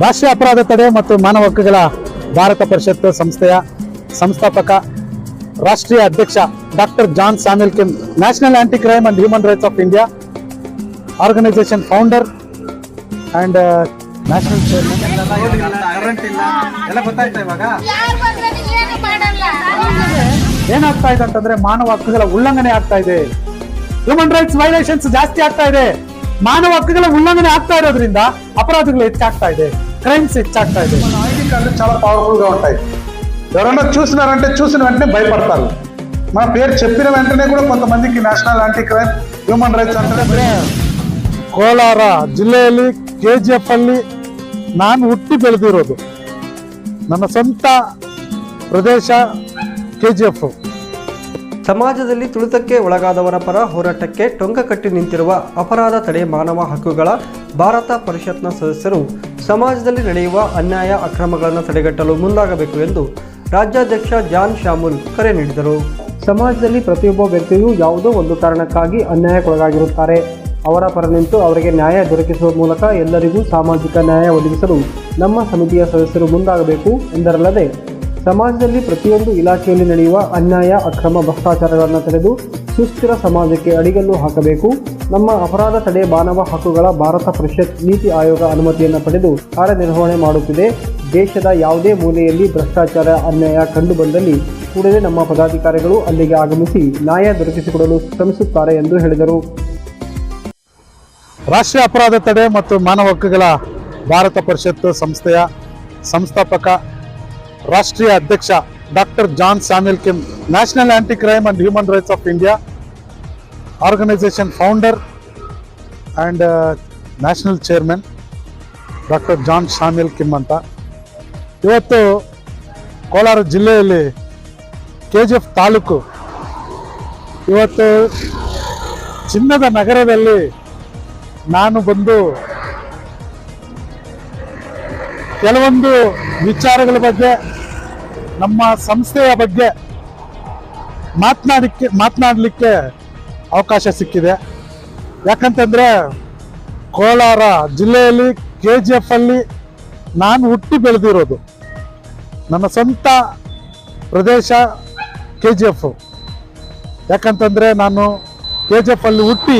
ರಾಷ್ಟ್ರೀಯ ಅಪರಾಧ ತಡೆ ಮತ್ತು ಮಾನವ ಹಕ್ಕುಗಳ ಭಾರತ ಪರಿಷತ್ ಸಂಸ್ಥೆಯ ಸಂಸ್ಥಾಪಕ ರಾಷ್ಟ್ರೀಯ ಅಧ್ಯಕ್ಷ doctor John Samuel Kim, national anti crime and human rights of India organisation founder and national chairman. ಏನಾಗ್ತಾ ಇದೆ ಅಂತಂದ್ರೆ ಮಾನವ ಹಕ್ಕುಗಳ ಉಲ್ಲಂಘನೆ ಆಗ್ತಾ ಇದೆ, ಹ್ಯೂಮನ್ ರೈಟ್ಸ್ ವೈಲೇಷನ್ಸ್ ಜಾಸ್ತಿ ಆಗ್ತಾ ಇದೆ. ಮಾನವ ಹಕ್ಕುಗಳ ಉಲ್ಲಂಘನೆ ಆಗ್ತಾ ಇರೋದ್ರಿಂದ అపరాధಗಳು ಹೆಚ್ಚಾಗ್ತಾ ಇದೆ, క్రైమ్స్ ಹೆಚ್ಚాಗ್తా ಇದೆ. ఐడి కార్డులు చాలా పవర్ఫుల్ గా ఉంటాయి. ఎవరన్నా చూసినారంటే చూసిన వెంటనే భయపడతారు. మన పేరు చెప్పిన వెంటనే కూడా కొంతమందికి national anti crime human rights అంటే. ಕೋಲಾರ ಜಿಲ್ಲೆಯಲ್ಲಿ KGF ಅಲ್ಲಿ ನಾನು ಹುಟ್ಟಿ ಬೆಳೆದಿರೋದು, ನನ್ನ ಸ್ವಂತ ಪ್ರದೇಶ KGF. ಸಮಾಜದಲ್ಲಿ ತುಳಿತಕ್ಕೆ ಒಳಗಾದವರ ಪರ ಹೋರಾಟಕ್ಕೆ ಟೊಂಕ ಕಟ್ಟಿ ನಿಂತಿರುವ ಅಪರಾಧ ತಡೆ ಮಾನವ ಹಕ್ಕುಗಳ ಭಾರತ ಪರಿಷತ್ನ ಸದಸ್ಯರು ಸಮಾಜದಲ್ಲಿ ನಡೆಯುವ ಅನ್ಯಾಯ ಅಕ್ರಮಗಳನ್ನು ತಡೆಗಟ್ಟಲು ಮುಂದಾಗಬೇಕು ಎಂದು ರಾಜ್ಯಾಧ್ಯಕ್ಷ ಜಾನ್ ಶಾಮುಲ್ ಕರೆ ನೀಡಿದರು. ಸಮಾಜದಲ್ಲಿ ಪ್ರತಿಯೊಬ್ಬ ವ್ಯಕ್ತಿಯೂ ಯಾವುದೋ ಒಂದು ಕಾರಣಕ್ಕಾಗಿ ಅನ್ಯಾಯಕ್ಕೊಳಗಾಗಿರುತ್ತಾರೆ. ಅವರ ಪರ ನಿಂತು ಅವರಿಗೆ ನ್ಯಾಯ ದೊರಕಿಸುವ ಮೂಲಕ ಎಲ್ಲರಿಗೂ ಸಾಮಾಜಿಕ ನ್ಯಾಯ ಒದಗಿಸಲು ನಮ್ಮ ಸಮಿತಿಯ ಸದಸ್ಯರು ಮುಂದಾಗಬೇಕು ಎಂದರಲ್ಲದೆ, ಸಮಾಜದಲ್ಲಿ ಪ್ರತಿಯೊಂದು ಇಲಾಖೆಯಲ್ಲಿ ನಡೆಯುವ ಅನ್ಯಾಯ ಅಕ್ರಮ ಭ್ರಷ್ಟಾಚಾರಗಳನ್ನು ತಡೆದು ಸುಸ್ಥಿರ ಸಮಾಜಕ್ಕೆ ಅಡಿಗಲ್ಲು ಹಾಕಬೇಕು. ನಮ್ಮ ಅಪರಾಧ ತಡೆ ಮಾನವ ಹಕ್ಕುಗಳ ಭಾರತ ಪರಿಷತ್ ನೀತಿ ಆಯೋಗ ಅನುಮತಿಯನ್ನು ಪಡೆದು ಕಾರ್ಯನಿರ್ವಹಣೆ ಮಾಡುತ್ತಿದೆ. ದೇಶದ ಯಾವುದೇ ಮೂಲೆಯಲ್ಲಿ ಭ್ರಷ್ಟಾಚಾರ ಅನ್ಯಾಯ ಕಂಡುಬಂದಲ್ಲಿ ಕೂಡಲೇ ನಮ್ಮ ಪದಾಧಿಕಾರಿಗಳು ಅಲ್ಲಿಗೆ ಆಗಮಿಸಿ ನ್ಯಾಯ ದೊರಕಿಸಿಕೊಡಲು ಶ್ರಮಿಸುತ್ತಾರೆ ಎಂದು ಹೇಳಿದರು. ರಾಷ್ಟ್ರೀಯ ಅಪರಾಧ ತಡೆ ಮತ್ತು ಮಾನವ ಹಕ್ಕುಗಳ ಭಾರತ ಪರಿಷತ್ ಸಂಸ್ಥೆಯ ಸಂಸ್ಥಾಪಕ ರಾಷ್ಟ್ರೀಯ ಅಧ್ಯಕ್ಷ doctor John Samuel Kim, national anti crime and human rights of India organisation founder and national chairman doctor John Samuel Kim ಅಂತ. ಇವತ್ತು ಕೋಲಾರ ಜಿಲ್ಲೆಯಲ್ಲಿ KGF ತಾಲೂಕು ಇವತ್ತು ಚಿನ್ನದ ನಗರದಲ್ಲಿ ನಾನು ಬಂದು ಕೆಲವೊಂದು ವಿಚಾರಗಳ ಬಗ್ಗೆ, ನಮ್ಮ ಸಂಸ್ಥೆಯ ಬಗ್ಗೆ ಮಾತನಾಡಲಿಕ್ಕೆ ಅವಕಾಶ ಸಿಕ್ಕಿದೆ. ಯಾಕಂತಂದರೆ ಕೋಲಾರ ಜಿಲ್ಲೆಯಲ್ಲಿ KGF ಅಲ್ಲಿ ನಾನು ಹುಟ್ಟಿ ಬೆಳೆದಿರೋದು, ನನ್ನ ಸ್ವಂತ ಪ್ರದೇಶ KGF. ಯಾಕಂತಂದರೆ ನಾನು KGF ಅಲ್ಲಿ ಹುಟ್ಟಿ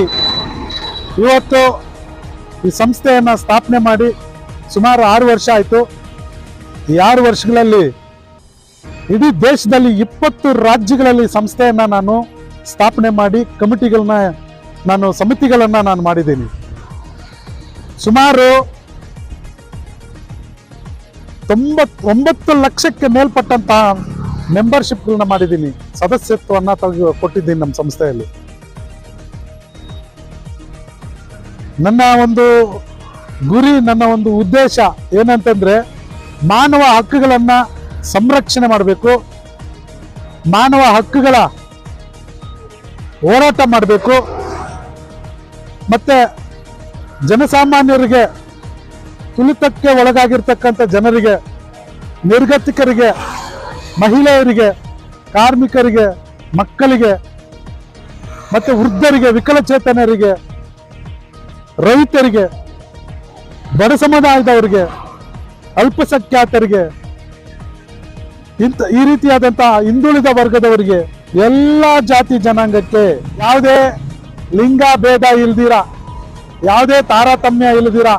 ಇವತ್ತು ಈ ಸಂಸ್ಥೆಯನ್ನು ಸ್ಥಾಪನೆ ಮಾಡಿ ಸುಮಾರು 6 ವರ್ಷ ಆಯಿತು. ಈ 6 ವರ್ಷಗಳಲ್ಲಿ ಇಡೀ ದೇಶದಲ್ಲಿ 20 ರಾಜ್ಯಗಳಲ್ಲಿ ಸಂಸ್ಥೆಯನ್ನು ನಾನು ಸ್ಥಾಪನೆ ಮಾಡಿ ಸಮಿತಿಗಳನ್ನು ನಾನು ಮಾಡಿದ್ದೀನಿ. ಸುಮಾರು 99 ಲಕ್ಷಕ್ಕೆ ಮೇಲ್ಪಟ್ಟಂತಹ ಮೆಂಬರ್ಶಿಪ್ಗಳನ್ನ ಮಾಡಿದ್ದೀನಿ, ಸದಸ್ಯತ್ವವನ್ನು ಕೊಟ್ಟಿದ್ದೀನಿ ನಮ್ಮ ಸಂಸ್ಥೆಯಲ್ಲಿ. ನನ್ನ ಒಂದು ಗುರಿ, ನನ್ನ ಒಂದು ಉದ್ದೇಶ ಏನಂತಂದ್ರೆ ಮಾನವ ಹಕ್ಕುಗಳನ್ನು ಸಂರಕ್ಷಣೆ ಮಾಡಬೇಕು, ಮಾನವ ಹಕ್ಕುಗಳ ಹೋರಾಟ ಮಾಡಬೇಕು, ಮತ್ತೆ ಜನಸಾಮಾನ್ಯರಿಗೆ, ತುಳಿತಕ್ಕೆ ಒಳಗಾಗಿರ್ತಕ್ಕಂಥ ಜನರಿಗೆ, ನಿರ್ಗತಿಕರಿಗೆ, ಮಹಿಳೆಯರಿಗೆ, ಕಾರ್ಮಿಕರಿಗೆ, ಮಕ್ಕಳಿಗೆ, ಮತ್ತೆ ವೃದ್ಧರಿಗೆ, ವಿಕಲಚೇತನರಿಗೆ, ರೈತರಿಗೆ, ಬಡ ಸಮುದಾಯದವರಿಗೆ, ಅಲ್ಪಸಂಖ್ಯಾತರಿಗೆ, ಈ ರೀತಿಯಾದಂತಹ ಹಿಂದುಳಿದ ವರ್ಗದವರಿಗೆ, ಎಲ್ಲ ಜಾತಿ ಜನಾಂಗಕ್ಕೆ ಯಾವುದೇ ಲಿಂಗ ಭೇದ ಇಲ್ದಿರ, ಯಾವುದೇ ತಾರತಮ್ಯ ಇಲ್ದಿರ,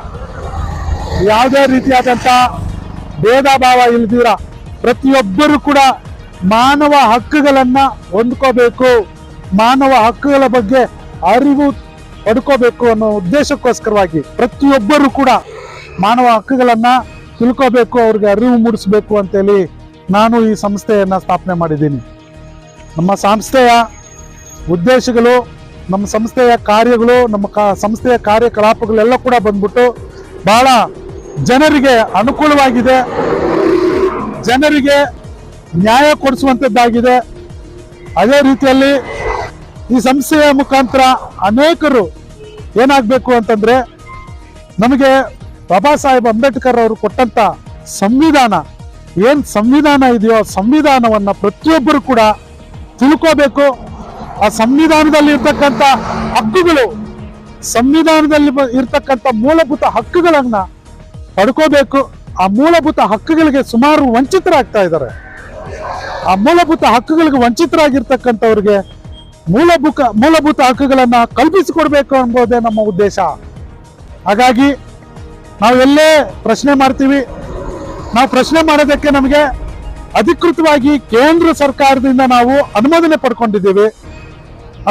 ಯಾವುದೇ ರೀತಿಯಾದಂಥ ಭೇದ ಭಾವ ಇಲ್ದಿರ ಪ್ರತಿಯೊಬ್ಬರು ಕೂಡ ಮಾನವ ಹಕ್ಕುಗಳನ್ನು ಹೊಂದ್ಕೋಬೇಕು, ಮಾನವ ಹಕ್ಕುಗಳ ಬಗ್ಗೆ ಅರಿವು ಪಡ್ಕೋಬೇಕು ಅನ್ನೋ ಉದ್ದೇಶಕ್ಕೋಸ್ಕರವಾಗಿ ಪ್ರತಿಯೊಬ್ಬರು ಕೂಡ ಮಾನವ ಹಕ್ಕುಗಳನ್ನು ತಿಳ್ಕೋಬೇಕು, ಅವ್ರಿಗೆ ಅರಿವು ಮೂಡಿಸಬೇಕು ಅಂತೇಳಿ ನಾನು ಈ ಸಂಸ್ಥೆಯನ್ನು ಸ್ಥಾಪನೆ ಮಾಡಿದ್ದೀನಿ. ನಮ್ಮ ಸಂಸ್ಥೆಯ ಉದ್ದೇಶಗಳು, ನಮ್ಮ ಸಂಸ್ಥೆಯ ಕಾರ್ಯಗಳು, ನಮ್ಮ ಸಂಸ್ಥೆಯ ಕಾರ್ಯಕಲಾಪಗಳೆಲ್ಲ ಕೂಡ ಬಂದ್ಬಿಟ್ಟು ಬಹಳ ಜನರಿಗೆ ಅನುಕೂಲವಾಗಿದೆ, ಜನರಿಗೆ ನ್ಯಾಯ ಕೊಡಿಸುವಂಥದ್ದಾಗಿದೆ. ಅದೇ ರೀತಿಯಲ್ಲಿ ಈ ಸಂಸ್ಥೆಯ ಮುಖಾಂತರ ಅನೇಕರು ಏನಾಗಬೇಕು ಅಂತಂದರೆ, ನಮಗೆ ಬಾಬಾ ಸಾಹೇಬ್ ಅಂಬೇಡ್ಕರ್ ಅವರು ಕೊಟ್ಟಂಥ ಸಂವಿಧಾನ, ಏನು ಸಂವಿಧಾನ ಇದೆಯೋ ಸಂವಿಧಾನವನ್ನು ಪ್ರತಿಯೊಬ್ಬರು ಕೂಡ ತಿಳ್ಕೋಬೇಕು. ಆ ಸಂವಿಧಾನದಲ್ಲಿ ಇರ್ತಕ್ಕಂಥ ಹಕ್ಕುಗಳು, ಸಂವಿಧಾನದಲ್ಲಿ ಇರ್ತಕ್ಕಂಥ ಮೂಲಭೂತ ಹಕ್ಕುಗಳನ್ನು ಪಡ್ಕೋಬೇಕು. ಆ ಮೂಲಭೂತ ಹಕ್ಕುಗಳಿಗೆ ಸುಮಾರು ವಂಚಿತರಾಗ್ತಾ ಇದ್ದಾರೆ. ಆ ಮೂಲಭೂತ ಹಕ್ಕುಗಳಿಗೆ ವಂಚಿತರಾಗಿರ್ತಕ್ಕಂಥವ್ರಿಗೆ ಮೂಲಭೂತ ಹಕ್ಕುಗಳನ್ನ ಕಲ್ಪಿಸಿಕೊಡ್ಬೇಕು ಎಂಬುದೇ ನಮ್ಮ ಉದ್ದೇಶ. ಹಾಗಾಗಿ ನಾವು ಎಲ್ಲೇ ಪ್ರಶ್ನೆ ಮಾಡ್ತೀವಿ, ನಾವು ಪ್ರಶ್ನೆ ಮಾಡೋದಕ್ಕೆ ನಮಗೆ ಅಧಿಕೃತವಾಗಿ ಕೇಂದ್ರ ಸರ್ಕಾರದಿಂದ ನಾವು ಅನುಮೋದನೆ ಪಡ್ಕೊಂಡಿದ್ದೀವಿ.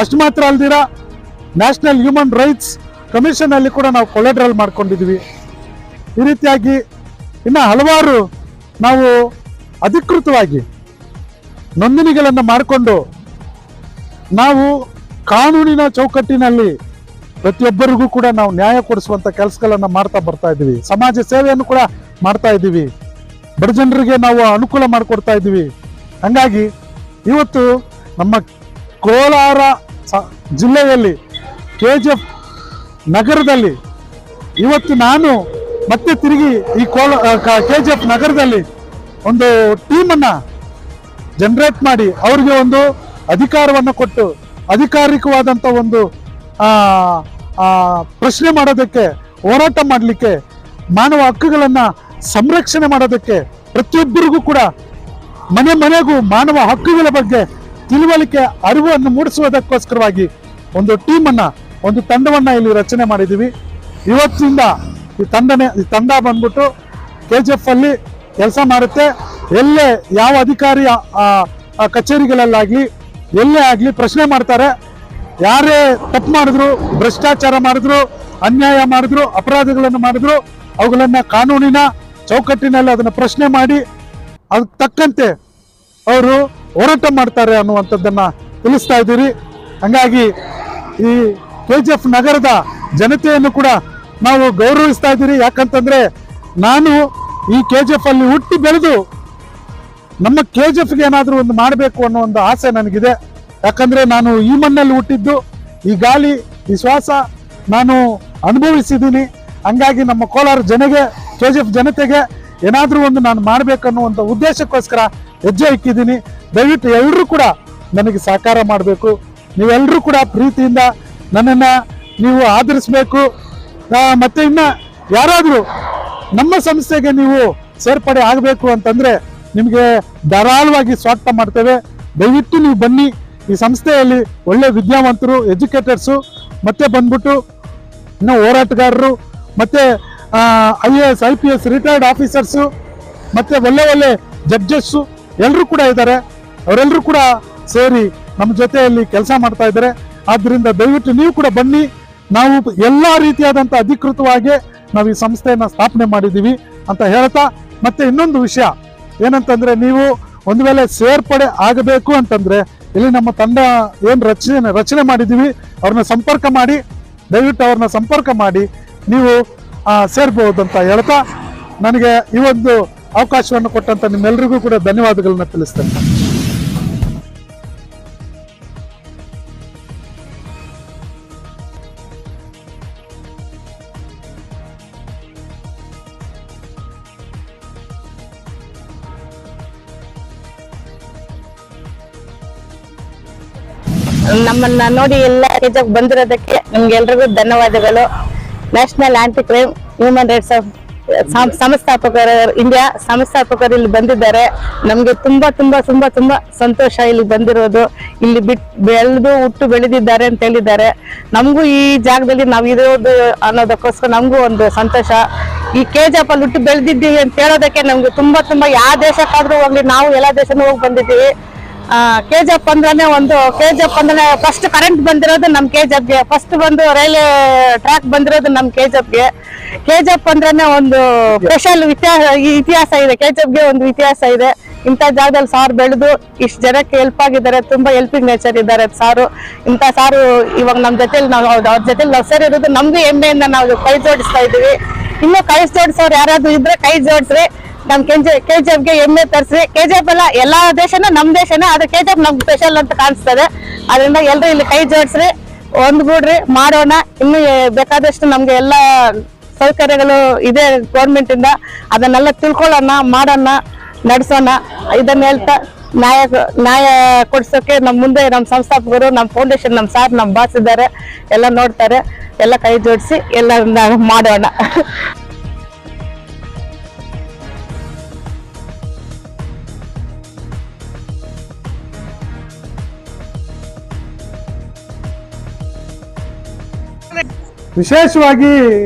ಅಷ್ಟು ಮಾತ್ರ ಅಲ್ದಿರ ನ್ಯಾಷನಲ್ ಹ್ಯೂಮನ್ ರೈಟ್ಸ್ ಕಮಿಷನ್ ಅಲ್ಲಿ ಕೂಡ ನಾವು ಕೊಲೆಟ್ರಲ್ ಮಾಡ್ಕೊಂಡಿದ್ದೀವಿ. ಈ ರೀತಿಯಾಗಿ ಇನ್ನು ಹಲವಾರು ನಾವು ಅಧಿಕೃತವಾಗಿ ನೋಂದಣಿಗಳನ್ನು ಮಾಡಿಕೊಂಡು ನಾವು ಕಾನೂನಿನ ಚೌಕಟ್ಟಿನಲ್ಲಿ ಪ್ರತಿಯೊಬ್ಬರಿಗೂ ಕೂಡ ನಾವು ನ್ಯಾಯ ಕೊಡಿಸುವಂತ ಕೆಲಸಗಳನ್ನ ಮಾಡ್ತಾ ಬರ್ತಾ ಇದ್ದೀವಿ. ಸಮಾಜ ಸೇವೆಯನ್ನು ಕೂಡ ಮಾಡ್ತಾ ಇದ್ದೀವಿ. ಬಡ ಜನರಿಗೆ ನಾವು ಅನುಕೂಲ ಮಾಡಿಕೊಡ್ತಾ ಇದ್ದೀವಿ. ಹಂಗಾಗಿ ಇವತ್ತು ನಮ್ಮ ಕೋಲಾರ ಜಿಲ್ಲೆಯಲ್ಲಿ KGF ನಗರದಲ್ಲಿ ಇವತ್ತು ನಾನು ಮತ್ತೆ ತಿರುಗಿ ಈ KGF ನಗರದಲ್ಲಿ ಒಂದು ಟೀಮನ್ನ ಜನರೇಟ್ ಮಾಡಿ ಅವರಿಗೆ ಒಂದು ಅಧಿಕಾರವನ್ನು ಕೊಟ್ಟು ಅಧಿಕಾರಿಕವಾದಂಥ ಒಂದು ಪ್ರಶ್ನೆ ಮಾಡೋದಕ್ಕೆ, ಹೋರಾಟ ಮಾಡಲಿಕ್ಕೆ, ಮಾನವ ಹಕ್ಕುಗಳನ್ನು ಸಂರಕ್ಷಣೆ ಮಾಡೋದಕ್ಕೆ, ಪ್ರತಿಯೊಬ್ಬರಿಗೂ ಕೂಡ ಮನೆ ಮನೆಗೂ ಮಾನವ ಹಕ್ಕುಗಳ ಬಗ್ಗೆ ತಿಳುವಳಿಕೆ ಅರಿವನ್ನು ಮೂಡಿಸುವುದಕ್ಕೋಸ್ಕರವಾಗಿ ಒಂದು ಟೀಮನ್ನ, ಒಂದು ತಂಡವನ್ನ ಇಲ್ಲಿ ರಚನೆ ಮಾಡಿದ್ದೀವಿ. ಇವತ್ತಿಂದ ಈ ತಂಡ ಬಂದ್ಬಿಟ್ಟು KGF ಅಲ್ಲಿ ಕೆಲಸ ಮಾಡುತ್ತೆ. ಎಲ್ಲೇ ಯಾವ ಅಧಿಕಾರಿ ಕಚೇರಿಗಳಲ್ಲಾಗ್ಲಿ ಎಲ್ಲೇ ಆಗ್ಲಿ ಪ್ರಶ್ನೆ ಮಾಡ್ತಾರೆ. ಯಾರೇ ತಪ್ಪು ಮಾಡಿದ್ರು, ಭ್ರಷ್ಟಾಚಾರ ಮಾಡಿದ್ರು, ಅನ್ಯಾಯ ಮಾಡಿದ್ರು, ಅಪರಾಧಗಳನ್ನು ಮಾಡಿದ್ರು, ಅವುಗಳನ್ನ ಕಾನೂನಿನ ಚೌಕಟ್ಟಿನಲ್ಲಿ ಅದನ್ನ ಪ್ರಶ್ನೆ ಮಾಡಿ ಅದಕ್ಕೆ ತಕ್ಕಂತೆ ಅವರು ಹೋರಾಟ ಮಾಡ್ತಾರೆ ಅನ್ನುವಂಥದ್ದನ್ನ ತಿಳಿಸ್ತಾ ಇದ್ದೀರಿ. ಹಂಗಾಗಿ ಈ KGF ನಗರದ ಜನತೆಯನ್ನು ಕೂಡ ನಾವು ಗೌರವಿಸ್ತಾ ಇದ್ದೀರಿ. ಯಾಕಂತಂದ್ರೆ ನಾನು ಈ KGF ಅಲ್ಲಿ ಹುಟ್ಟಿ ಬೆಳೆದು ನಮ್ಮ KGFಗೆ ಏನಾದರೂ ಒಂದು ಮಾಡಬೇಕು ಅನ್ನೋ ಒಂದು ಆಸೆ ನನಗಿದೆ. ಯಾಕಂದ್ರೆ ನಾನು ಈ ಮಣ್ಣಲ್ಲಿ ಹುಟ್ಟಿದ್ದು, ಈ ಗಾಳಿ, ಈ ಶ್ವಾಸ ನಾನು ಅನುಭವಿಸಿದ್ದೀನಿ. ಹಂಗಾಗಿ ನಮ್ಮ ಕೋಲಾರ KGF ಜನತೆಗೆ ಏನಾದರೂ ಒಂದು ನಾನು ಮಾಡಬೇಕನ್ನೋ ಒಂದು ಉದ್ದೇಶಕ್ಕೋಸ್ಕರ ಹೆಜ್ಜೆ ಇಕ್ಕಿದ್ದೀನಿ. ದಯವಿಟ್ಟು ಎಲ್ಲರೂ ಕೂಡ ನನಗೆ ಸಹಕಾರ ಮಾಡಬೇಕು. ನೀವೆಲ್ಲರೂ ಕೂಡ ಪ್ರೀತಿಯಿಂದ ನನ್ನನ್ನು ನೀವು ಆಧರಿಸಬೇಕು. ಮತ್ತೆ ಇನ್ನು ಯಾರಾದರೂ ನಮ್ಮ ಸಂಸ್ಥೆಗೆ ನೀವು ಸೇರ್ಪಡೆ ಆಗಬೇಕು ಅಂತಂದರೆ ನಿಮಗೆ ಧಾರಾಳವಾಗಿ ಸ್ವಾಗತ ಮಾಡ್ತೇವೆ. ದಯವಿಟ್ಟು ನೀವು ಬನ್ನಿ. ಈ ಸಂಸ್ಥೆಯಲ್ಲಿ ಒಳ್ಳೆ ವಿದ್ಯಾವಂತರು, ಎಜುಕೇಟರ್ಸು, ಮತ್ತೆ ಬಂದ್ಬಿಟ್ಟು ಇನ್ನು ಹೋರಾಟಗಾರರು, ಮತ್ತೆ IAS IPS ರಿಟೈರ್ಡ್ ಆಫೀಸರ್ಸು, ಮತ್ತೆ ಒಳ್ಳೆ ಜಡ್ಜಸ್ಸು ಎಲ್ಲರೂ ಕೂಡ ಇದ್ದಾರೆ. ಅವರೆಲ್ಲರೂ ಕೂಡ ಸೇರಿ ನಮ್ಮ ಜೊತೆಯಲ್ಲಿ ಕೆಲಸ ಮಾಡ್ತಾ ಇದ್ದಾರೆ. ಆದ್ದರಿಂದ ದಯವಿಟ್ಟು ನೀವು ಕೂಡ ಬನ್ನಿ. ನಾವು ಎಲ್ಲ ರೀತಿಯಾದಂಥ ಅಧಿಕೃತವಾಗಿ ನಾವು ಈ ಸಂಸ್ಥೆಯನ್ನು ಸ್ಥಾಪನೆ ಮಾಡಿದ್ದೀವಿ ಅಂತ ಹೇಳ್ತಾ, ಮತ್ತೆ ಇನ್ನೊಂದು ವಿಷಯ ಏನಂತಂದ್ರೆ, ನೀವು ಒಂದು ವೇಳೆ ಸೇರ್ಪಡೆ ಆಗಬೇಕು ಅಂತಂದ್ರೆ ಇಲ್ಲಿ ನಮ್ಮ ತಂಡ ಏನು ರಚನೆ ಮಾಡಿದ್ದೀವಿ, ಅವ್ರನ್ನ ಸಂಪರ್ಕ ಮಾಡಿ, ದಯವಿಟ್ಟು ಅವ್ರನ್ನ ಸಂಪರ್ಕ ಮಾಡಿ ನೀವು ಸೇರ್ಬಹುದು ಅಂತ ಹೇಳ್ತಾ, ನನಗೆ ಈ ಒಂದು ಅವಕಾಶವನ್ನು ಕೊಟ್ಟಂತ ನಿಮ್ಮೆಲ್ಲರಿಗೂ ಕೂಡ ಧನ್ಯವಾದಗಳನ್ನ ತಿಳಿಸ್ತೇನೆ. ನಮ್ಮನ್ನ ನೋಡಿ ಎಲ್ಲ KGF ಬಂದಿರೋದಕ್ಕೆ ನಿಮ್ಗೆ ಎಲ್ರಿಗೂ ಧನ್ಯವಾದಗಳು. National anti crime human rights ಸಂಸ್ಥಾಪಕರು, ಇಂಡಿಯಾ ಸಂಸ್ಥಾಪಕರು ಇಲ್ಲಿ ಬಂದಿದ್ದಾರೆ. ನಮ್ಗೆ ತುಂಬಾ ತುಂಬಾ ತುಂಬಾ ತುಂಬಾ ಸಂತೋಷ ಇಲ್ಲಿ ಬಂದಿರೋದು. ಇಲ್ಲಿ ಬೆಳೆದು ಹುಟ್ಟು ಬೆಳೆದಿದ್ದಾರೆ ಅಂತ ಹೇಳಿದ್ದಾರೆ. ನಮಗೂ ಈ ಜಾಗದಲ್ಲಿ ನಾವು ಇರೋದು ಅನ್ನೋದಕ್ಕೋಸ್ಕರ ನಮಗೂ ಒಂದು ಸಂತೋಷ. ಈ KGF ಅಲ್ಲಿ ಹುಟ್ಟು ಬೆಳೆದಿದ್ದೀವಿ ಅಂತ ಹೇಳೋದಕ್ಕೆ ನಮ್ಗೆ ತುಂಬಾ ತುಂಬಾ, ಯಾವ ದೇಶಕ್ಕಾದ್ರೂ ಹೋಗ್ಲಿ, ನಾವು ಎಲ್ಲ ದೇಶನೂ ಹೋಗಿ ಬಂದಿದ್ದೀವಿ. KGF ಅಂದ್ರೆ ಫಸ್ಟ್ ಕರೆಂಟ್ ಬಂದಿರೋದು ನಮ್ KGFಗೆ, ಫಸ್ಟ್ ಬಂದು ರೈಲ್ವೆ ಟ್ರ್ಯಾಕ್ ಬಂದಿರೋದು ನಮ್ KGFಗೆ. KGF ಅಂದ್ರೆ ಒಂದು ಸ್ಪೆಷಲ್ ಇತಿಹಾಸ ಇದೆ. KGFಗೆ ಒಂದು ಇತಿಹಾಸ ಇದೆ. ಇಂಥ ಜಾಗದಲ್ಲಿ ಸಾರು ಬೆಳೆದು ಇಷ್ಟು ಜನಕ್ಕೆ ಹೆಲ್ಪ್ ಆಗಿದ್ದಾರೆ. ತುಂಬಾ ಹೆಲ್ಪಿಂಗ್ ನೇಚರ್ ಇದ್ದಾರೆ ಸಾರು. ಇಂಥ ಸಾರು ಇವಾಗ ನಮ್ ಜೊತೆಲಿ ನಾವು ಅವ್ರ ಜೊತೆಲಿ ನಾವು ಸೇರಿರೋದು ನಮ್ಗೂ ಹೆಮ್ಮೆಯಿಂದ ನಾವು ಕೈ ಜೋಡಿಸ್ತಾ ಇದೀವಿ. ಇನ್ನು ಕೈ ಜೋಡಿಸೋರು ಯಾರಾದ್ರೂ ಇದ್ರೆ ಕೈ ಜೋಡಿಸ್ರಿ. ನಮ್ KGFಗೆ ಹೆಮ್ಮೆ ತರಿಸ್ರಿ. KGF ಅಲ್ಲ, ಎಲ್ಲಾ ದೇಶನೂ ನಮ್ ದೇಶನೇ, ಆದ್ರೆ KGF ನಮ್ಗೆ ಸ್ಪೆಷಲ್ ಅಂತ ಕಾಣಿಸ್ತದೆ. ಅದರಿಂದ ಎಲ್ರು ಇಲ್ಲಿ ಕೈ ಜೋಡಿಸ್ರಿ, ಒಂದ್ಗೂಡ್ರಿ, ಮಾಡೋಣ. ಇನ್ನು ಬೇಕಾದಷ್ಟು ನಮ್ಗೆ ಎಲ್ಲ ಸೌಕರ್ಯಗಳು ಇದೆ ಗೌರ್ಮೆಂಟ್ ಇಂದ. ಅದನ್ನೆಲ್ಲ ತಿಳ್ಕೊಳ್ಳೋಣ, ಮಾಡೋಣ, ನಡೆಸೋಣ. ಇದನ್ನ ಹೇಳ್ತಾ ನ್ಯಾಯ ಕೊಡ್ಸೋಕೆ ನಮ್ ಮುಂದೆ ನಮ್ ಸಂಸ್ಥಾಪಕರು, ನಮ್ ಫೌಂಡೇಶನ್, ನಮ್ ಸಾರ್, ನಮ್ ಬಾಸ್ ಇದ್ದಾರೆ. ಎಲ್ಲ ನೋಡ್ತಾರೆ. ಎಲ್ಲ ಕೈ ಜೋಡಿಸಿ ಎಲ್ಲ ಮಾಡೋಣ. ವಿಶೇಷವಾಗಿ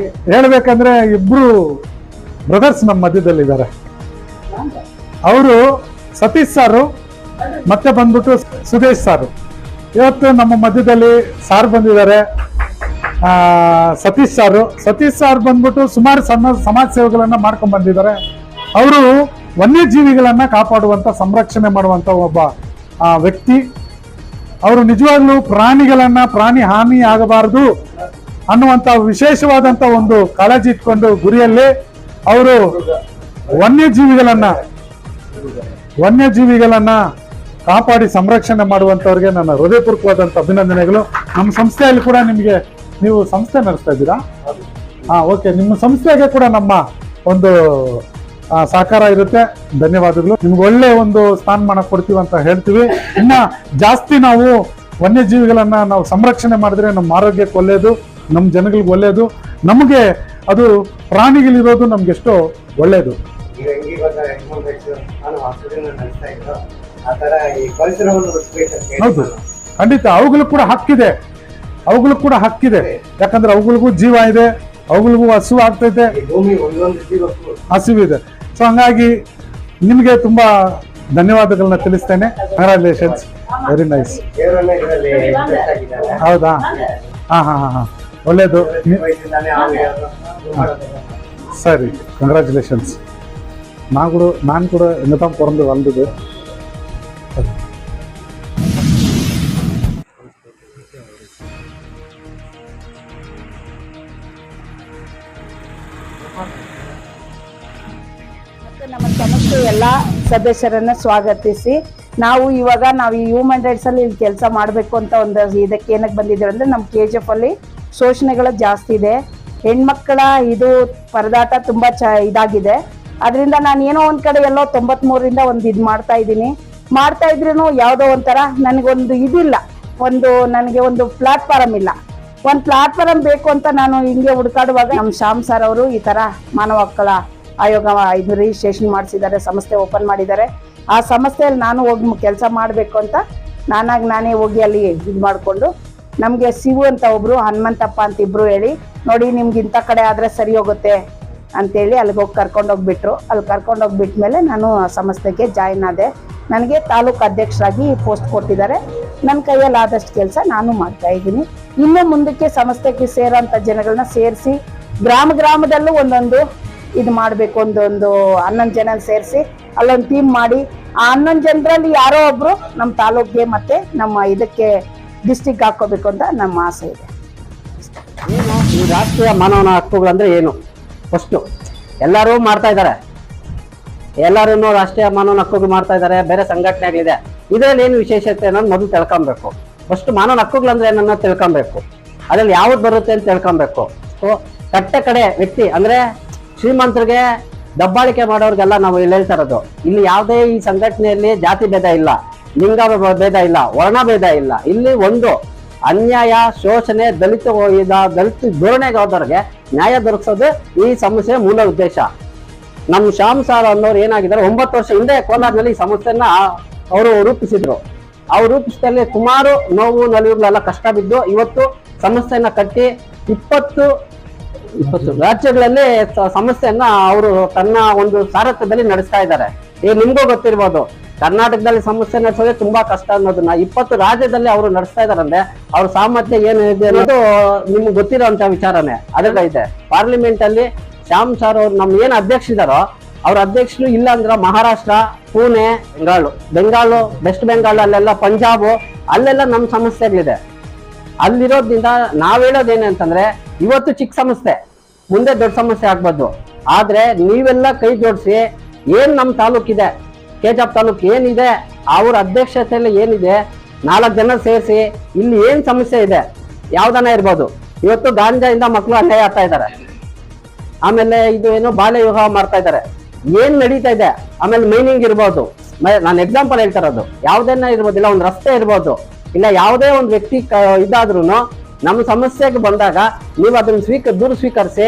ಹೇಳ್ಬೇಕಂದ್ರೆ ಇಬ್ರು ಬ್ರದರ್ಸ್ ನಮ್ಮ ಮಧ್ಯದಲ್ಲಿದ್ದಾರೆ. ಅವರು ಸತೀಶ್ ಸಾರು ಮತ್ತೆ ಬಂದ್ಬಿಟ್ಟು ಸುದೇಶ್ ಸಾರು. ಇವತ್ತು ನಮ್ಮ ಮಧ್ಯದಲ್ಲಿ ಸಾರ್ ಬಂದಿದ್ದಾರೆ, ಸತೀಶ್ ಸಾರು ಬಂದ್ಬಿಟ್ಟು ಸುಮಾರು ಸಮಾಜ ಸೇವೆಗಳನ್ನ ಮಾಡ್ಕೊಂಡ್ ಬಂದಿದ್ದಾರೆ. ಅವರು ವನ್ಯಜೀವಿಗಳನ್ನ ಕಾಪಾಡುವಂತ ಸಂರಕ್ಷಣೆ ಮಾಡುವಂತ ಒಬ್ಬ ವ್ಯಕ್ತಿ. ಅವರು ನಿಜವಾಗ್ಲೂ ಪ್ರಾಣಿ ಹಾನಿ ಆಗಬಾರದು ಅನ್ನುವಂತ ವಿಶೇಷವಾದಂತ ಒಂದು ಕಾಳಜಿ ಇಟ್ಕೊಂಡು ಗುರಿಯಲ್ಲಿ ಅವರು ವನ್ಯಜೀವಿಗಳನ್ನ ಕಾಪಾಡಿ ಸಂರಕ್ಷಣೆ ಮಾಡುವಂತವ್ರಿಗೆ ನನ್ನ ಹೃದಯಪೂರ್ವಕವಾದಂತ ಅಭಿನಂದನೆಗಳು. ನಮ್ಮ ಸಂಸ್ಥೆಯಲ್ಲಿ ಕೂಡ ನಿಮಗೆ, ನೀವು ಸಂಸ್ಥೆ ನಡೆಸ್ತಾ ಇದ್ದೀರಾ? ಓಕೆ, ನಿಮ್ಮ ಸಂಸ್ಥೆಗೆ ಕೂಡ ನಮ್ಮ ಒಂದು ಸಹಕಾರ ಇರುತ್ತೆ. ಧನ್ಯವಾದಗಳು. ನಿಮ್ಗೆ ಒಳ್ಳೆ ಒಂದು ಸ್ಥಾನಮಾನ ಕೊಡ್ತೀವಿ ಅಂತ ಹೇಳ್ತೀವಿ. ಇನ್ನ ಜಾಸ್ತಿ ನಾವು ವನ್ಯಜೀವಿಗಳನ್ನ ನಾವು ಸಂರಕ್ಷಣೆ ಮಾಡಿದ್ರೆ ನಮ್ಮ ಆರೋಗ್ಯಕ್ಕೆ ಒಳ್ಳೆಯದು, ನಮ್ಮ ಜನಗಳಿಗೆ ಒಳ್ಳೆಯದು, ನಮಗೆ ಅದು ಪ್ರಾಣಿಗಳಿರೋದು ನಮ್ಗೆ ಎಷ್ಟೋ ಒಳ್ಳೆಯದು. ಹೌದು, ಖಂಡಿತ ಅವುಗಳು ಕೂಡ ಹಕ್ಕಿದೆ. ಯಾಕಂದ್ರೆ ಅವುಗಳಿಗೂ ಜೀವ ಇದೆ, ಅವುಗಳಿಗೂ ಹಸಿವು ಆಗ್ತೈತೆ, ಹಸಿವಿದೆ. ಸೊ ಹಂಗಾಗಿ ನಿಮಗೆ ತುಂಬಾ ಧನ್ಯವಾದಗಳನ್ನ ತಿಳಿಸ್ತೇನೆ. Congratulations, very nice. ಹೌದಾ? ಹಾ, ಒಳ್ಳೇದು. ಸರಿ, ಕಂಗ್ರಾಚುಲೇಷನ್ಸ್. ನಾನು ಕೂಡ ಎಂಗತಾಂ பிறந்து வளர்ந்தது. ನಮ್ಮ ಸಂಸ್ಥೆ ಎಲ್ಲ ಸದಸ್ಯರನ್ನ ಸ್ವಾಗತಿಸಿ ನಾವು ಈ ಹ್ಯೂಮನ್ ರೈಟ್ಸ್ ಅಲ್ಲಿ ಇಲ್ಲಿ ಕೆಲಸ ಮಾಡಬೇಕು ಅಂತ ಒಂದು ಇದಕ್ಕೆ ಏನಕ್ಕೆ ಬಂದಿದ್ದೇವೆ ಅಂದ್ರೆ ನಮ್ಮ KGF ಅಲ್ಲಿ ಶೋಷಣೆಗಳು ಜಾಸ್ತಿ ಇದೆ, ಹೆಣ್ಮಕ್ಕಳ ಇದು ಪರದಾಟ ತುಂಬಾ ಇದಾಗಿದೆ. ಅದರಿಂದ ನಾನು ಏನೋ ಒಂದ್ ಕಡೆ ಎಲ್ಲೋ 93ರಿಂದ ಒಂದು ಇದು ಮಾಡ್ತಾ ಇದ್ರೂ ಯಾವುದೋ ಒಂಥರ ನನಗೊಂದು ಇದಿಲ್ಲ, ನನಗೆ ಒಂದು ಪ್ಲಾಟ್ಫಾರಮ್ ಇಲ್ಲ. ಒಂದು ಪ್ಲಾಟ್ಫಾರಮ್ ಬೇಕು ಅಂತ ನಾನು ಹಿಂಗೆ ಹುಡುಕಾಡುವಾಗ ನಮ್ಮ ಶ್ಯಾಮ್ ಸರ್ ಅವರು ಈ ತರ ಮಾನವ ಹಕ್ಕುಗಳ ಆಯೋಗ ಇದು ರಿಜಿಸ್ಟ್ರೇಷನ್ ಮಾಡಿಸಿದ್ದಾರೆ, ಸಂಸ್ಥೆ ಓಪನ್ ಮಾಡಿದ್ದಾರೆ. ಆ ಸಂಸ್ಥೆಯಲ್ಲಿ ನಾನು ಹೋಗಿ ಕೆಲಸ ಮಾಡಬೇಕು ಅಂತ ನಾನೇ ಹೋಗಿ ಅಲ್ಲಿ ಇದು ಮಾಡಿಕೊಂಡು ನಮಗೆ ಸಿವು ಅಂತ ಒಬ್ರು, ಹನುಮಂತಪ್ಪ ಅಂತ ಇಬ್ರು ಹೇಳಿ, ನೋಡಿ ನಿಮ್ಗೆ ಇಂಥ ಕಡೆ ಆದ್ರೆ ಸರಿ ಹೋಗುತ್ತೆ ಅಂತೇಳಿ ಅಲ್ಲಿಗೆ ಹೋಗಿ ಕರ್ಕೊಂಡೋಗ್ಬಿಟ್ರು. ಅಲ್ಲಿ ಕರ್ಕೊಂಡೋಗ್ಬಿಟ್ಮೇಲೆ ನಾನು ಆ ಸಂಸ್ಥೆಗೆ ಜಾಯಿನ್ ಆದೆ. ನನಗೆ ತಾಲೂಕು ಅಧ್ಯಕ್ಷರಾಗಿ ಪೋಸ್ಟ್ ಕೊಟ್ಟಿದ್ದಾರೆ. ನನ್ನ ಕೈಯಲ್ಲಿ ಆದಷ್ಟು ಕೆಲಸ ನಾನು ಮಾಡ್ತಾ ಇದ್ದೀನಿ. ಇನ್ನೂ ಮುಂದಕ್ಕೆ ಸಂಸ್ಥೆಗೆ ಸೇರೋಂಥ ಜನಗಳನ್ನ ಸೇರಿಸಿ ಗ್ರಾಮದಲ್ಲೂ ಒಂದೊಂದು ಇದು ಮಾಡಬೇಕು. ಒಂದು 11 ಜನ ಸೇರಿಸಿ ಅಲ್ಲೊಂದು ಟೀಮ್ ಮಾಡಿ ಆ 11 ಜನರಲ್ಲಿ ಯಾರೋ ಒಬ್ರು ನಮ್ಮ ತಾಲೂಕಿಗೆ ಮತ್ತೆ ನಮ್ಮ ಇದಕ್ಕೆ ಡಿಸ್ಟಿಕ್ ಹಾಕೋಬೇಕು ಅಂತ ನಮ್ಮ ಆಸೆ ಇದೆ. ಏನು ಈ ರಾಷ್ಟ್ರೀಯ ಮಾನವ ಹಕ್ಕುಗಳು ಅಂದ್ರೆ ಏನು? ಫಸ್ಟು ಎಲ್ಲರೂ ಮಾಡ್ತಾ ಇದ್ದಾರೆ, ಎಲ್ಲರೂ ರಾಷ್ಟ್ರೀಯ ಮಾನವ ಹಕ್ಕುಗಳು ಮಾಡ್ತಾ ಇದ್ದಾರೆ, ಬೇರೆ ಸಂಘಟನೆಗಳಿದೆ. ಇದರಲ್ಲಿ ಏನು ವಿಶೇಷತೆ ಅನ್ನೋದು ಮೊದಲು ತಿಳ್ಕೊಬೇಕು. ಫಸ್ಟ್ ಮಾನವ ಹಕ್ಕುಗಳು ಅಂದ್ರೆ ಏನನ್ನ ತಿಳ್ಕೊಬೇಕು, ಅದ್ರಲ್ಲಿ ಯಾವ್ದು ಬರುತ್ತೆ ಅಂತ ತಿಳ್ಕೊಬೇಕು. ಸೊ ಕಡೆ ವ್ಯಕ್ತಿ ಅಂದ್ರೆ ಶ್ರೀಮಂತರಿಗೆ ದಬ್ಬಾಳಿಕೆ ಮಾಡೋರಿಗೆಲ್ಲ ನಾವು ಇಲ್ಲಿ ಹೇಳ್ತಾ ಇರೋದು, ಇಲ್ಲಿ ಯಾವುದೇ ಈ ಸಂಘಟನೆಯಲ್ಲಿ ಜಾತಿ ಭೇದ ಇಲ್ಲ, ಲಿಂಗ ಭೇದ ಇಲ್ಲ, ವರ್ಣ ಭೇದ ಇಲ್ಲ. ಇಲ್ಲಿ ಒಂದು ಅನ್ಯಾಯ, ಶೋಷಣೆ, ದಲಿತ ಧೋರಣೆಗೆ ಹೋದವ್ರಿಗೆ ನ್ಯಾಯ ದೊರಕಿಸೋದು ಈ ಸಮಸ್ಯೆಯ ಮೂಲ ಉದ್ದೇಶ. ನಮ್ಮ ಶ್ಯಾಮ್ ಸಾರ್ ಅನ್ನೋರು ಏನಾಗಿದ್ದಾರೆ, 9 ವರ್ಷ ಹಿಂದೆ ಕೋಲಾರ್ನಲ್ಲಿ ಈ ಸಮಸ್ಯೆಯನ್ನ ಅವರು ರೂಪಿಸಿದ್ರು. ಅವ್ರು ರೂಪಿಸಿದಲ್ಲಿ ಸುಮಾರು ನೋವು ನಲಿವುಗಳೆಲ್ಲ ಕಷ್ಟ ಬಿದ್ದು ಇವತ್ತು ಸಮಸ್ಯೆಯನ್ನ ಕಟ್ಟಿ 20 ರಾಜ್ಯಗಳಲ್ಲಿ ಸಮಸ್ಯೆಯನ್ನ ಅವರು ತನ್ನ ಒಂದು ಸಾರಥ್ಯದಲ್ಲಿ ನಡೆಸ್ತಾ ಇದ್ದಾರೆ. ನಿಮ್ಗೂ ಗೊತ್ತಿರ್ಬೋದು, ಕರ್ನಾಟಕದಲ್ಲಿ ಸಮಸ್ಯೆ ನಡೆಸೋದೇ ತುಂಬಾ ಕಷ್ಟ ಅನ್ನೋದನ್ನ 20 ರಾಜ್ಯದಲ್ಲಿ ಅವರು ನಡೆಸ್ತಾ ಇದಾರೆ ಅಂದ್ರೆ ಅವ್ರ ಸಾಮರ್ಥ್ಯ ಏನಿದೆ ಅನ್ನೋದು ನಿಮ್ಗೆ ಗೊತ್ತಿರೋಂತ ವಿಚಾರನೆ. ಅದೆಲ್ಲ ಇದೆ. ಪಾರ್ಲಿಮೆಂಟ್ ಅಲ್ಲಿ ಶ್ಯಾಮ್ ಸಾರ್ ಅವ್ರು ನಮ್ ಏನ್ ಅಧ್ಯಕ್ಷರಿದಾರೋ ಅವ್ರ ಅಧ್ಯಕ್ಷರು ಇಲ್ಲ ಅಂದ್ರ ಮಹಾರಾಷ್ಟ್ರ, ಪುಣೆ, ಬೆಂಗಾಲು, ವೆಸ್ಟ್ ಬೆಂಗಾಲ್, ಅಲ್ಲೆಲ್ಲ ಪಂಜಾಬ್, ಅಲ್ಲೆಲ್ಲ ನಮ್ ಸಮಸ್ಯೆಗಳಿದೆ. ಅಲ್ಲಿರೋದ್ರಿಂದ ನಾವ್ ಹೇಳೋದೇನೆ ಅಂತಂದ್ರೆ ಇವತ್ತು ಚಿಕ್ಕ ಸಮಸ್ಯೆ ಮುಂದೆ ದೊಡ್ಡ ಸಮಸ್ಯೆ ಆಗ್ಬೋದು. ಆದ್ರೆ ನೀವೆಲ್ಲ ಕೈ ಜೋಡಿಸಿ ಏನ್ ನಮ್ ತಾಲೂಕಿದೆ, KGF ತಾಲೂಕು ಏನಿದೆ, ಅವ್ರ ಅಧ್ಯಕ್ಷತೆಯಲ್ಲಿ ಏನಿದೆ, 4 ಜನ ಸೇರಿಸಿ ಇಲ್ಲಿ ಏನ್ ಸಮಸ್ಯೆ ಇದೆ ಯಾವ್ದನ ಇರ್ಬೋದು. ಇವತ್ತು ಗಾಂಜಾಯಿಂದ ಮಕ್ಕಳು ಅನ್ಯಾಯ ಆಗ್ತಾ ಇದ್ದಾರೆ, ಆಮೇಲೆ ಇದು ಏನು ಬಾಲ್ಯ ವಿವಾಹ ಮಾಡ್ತಾ ಇದ್ದಾರೆ, ಏನ್ ನಡೀತಾ ಇದೆ, ಆಮೇಲೆ ಮೈನಿಂಗ್ ಇರ್ಬೋದು. ನಾನು ಎಕ್ಸಾಂಪಲ್ ಹೇಳ್ತಾ ಇರೋದು, ಯಾವ್ದೇನ ಇರ್ಬೋದು, ಇಲ್ಲ ಒಂದು ರಸ್ತೆ ಇರ್ಬೋದು, ಇಲ್ಲ ಯಾವುದೇ ಒಂದು ವ್ಯಕ್ತಿ ಇದಾದ್ರೂ ನಮ್ಮ ಸಮಸ್ಯೆಗೆ ಬಂದಾಗ ನೀವು ಅದನ್ನ ದೂರು ಸ್ವೀಕರಿಸಿ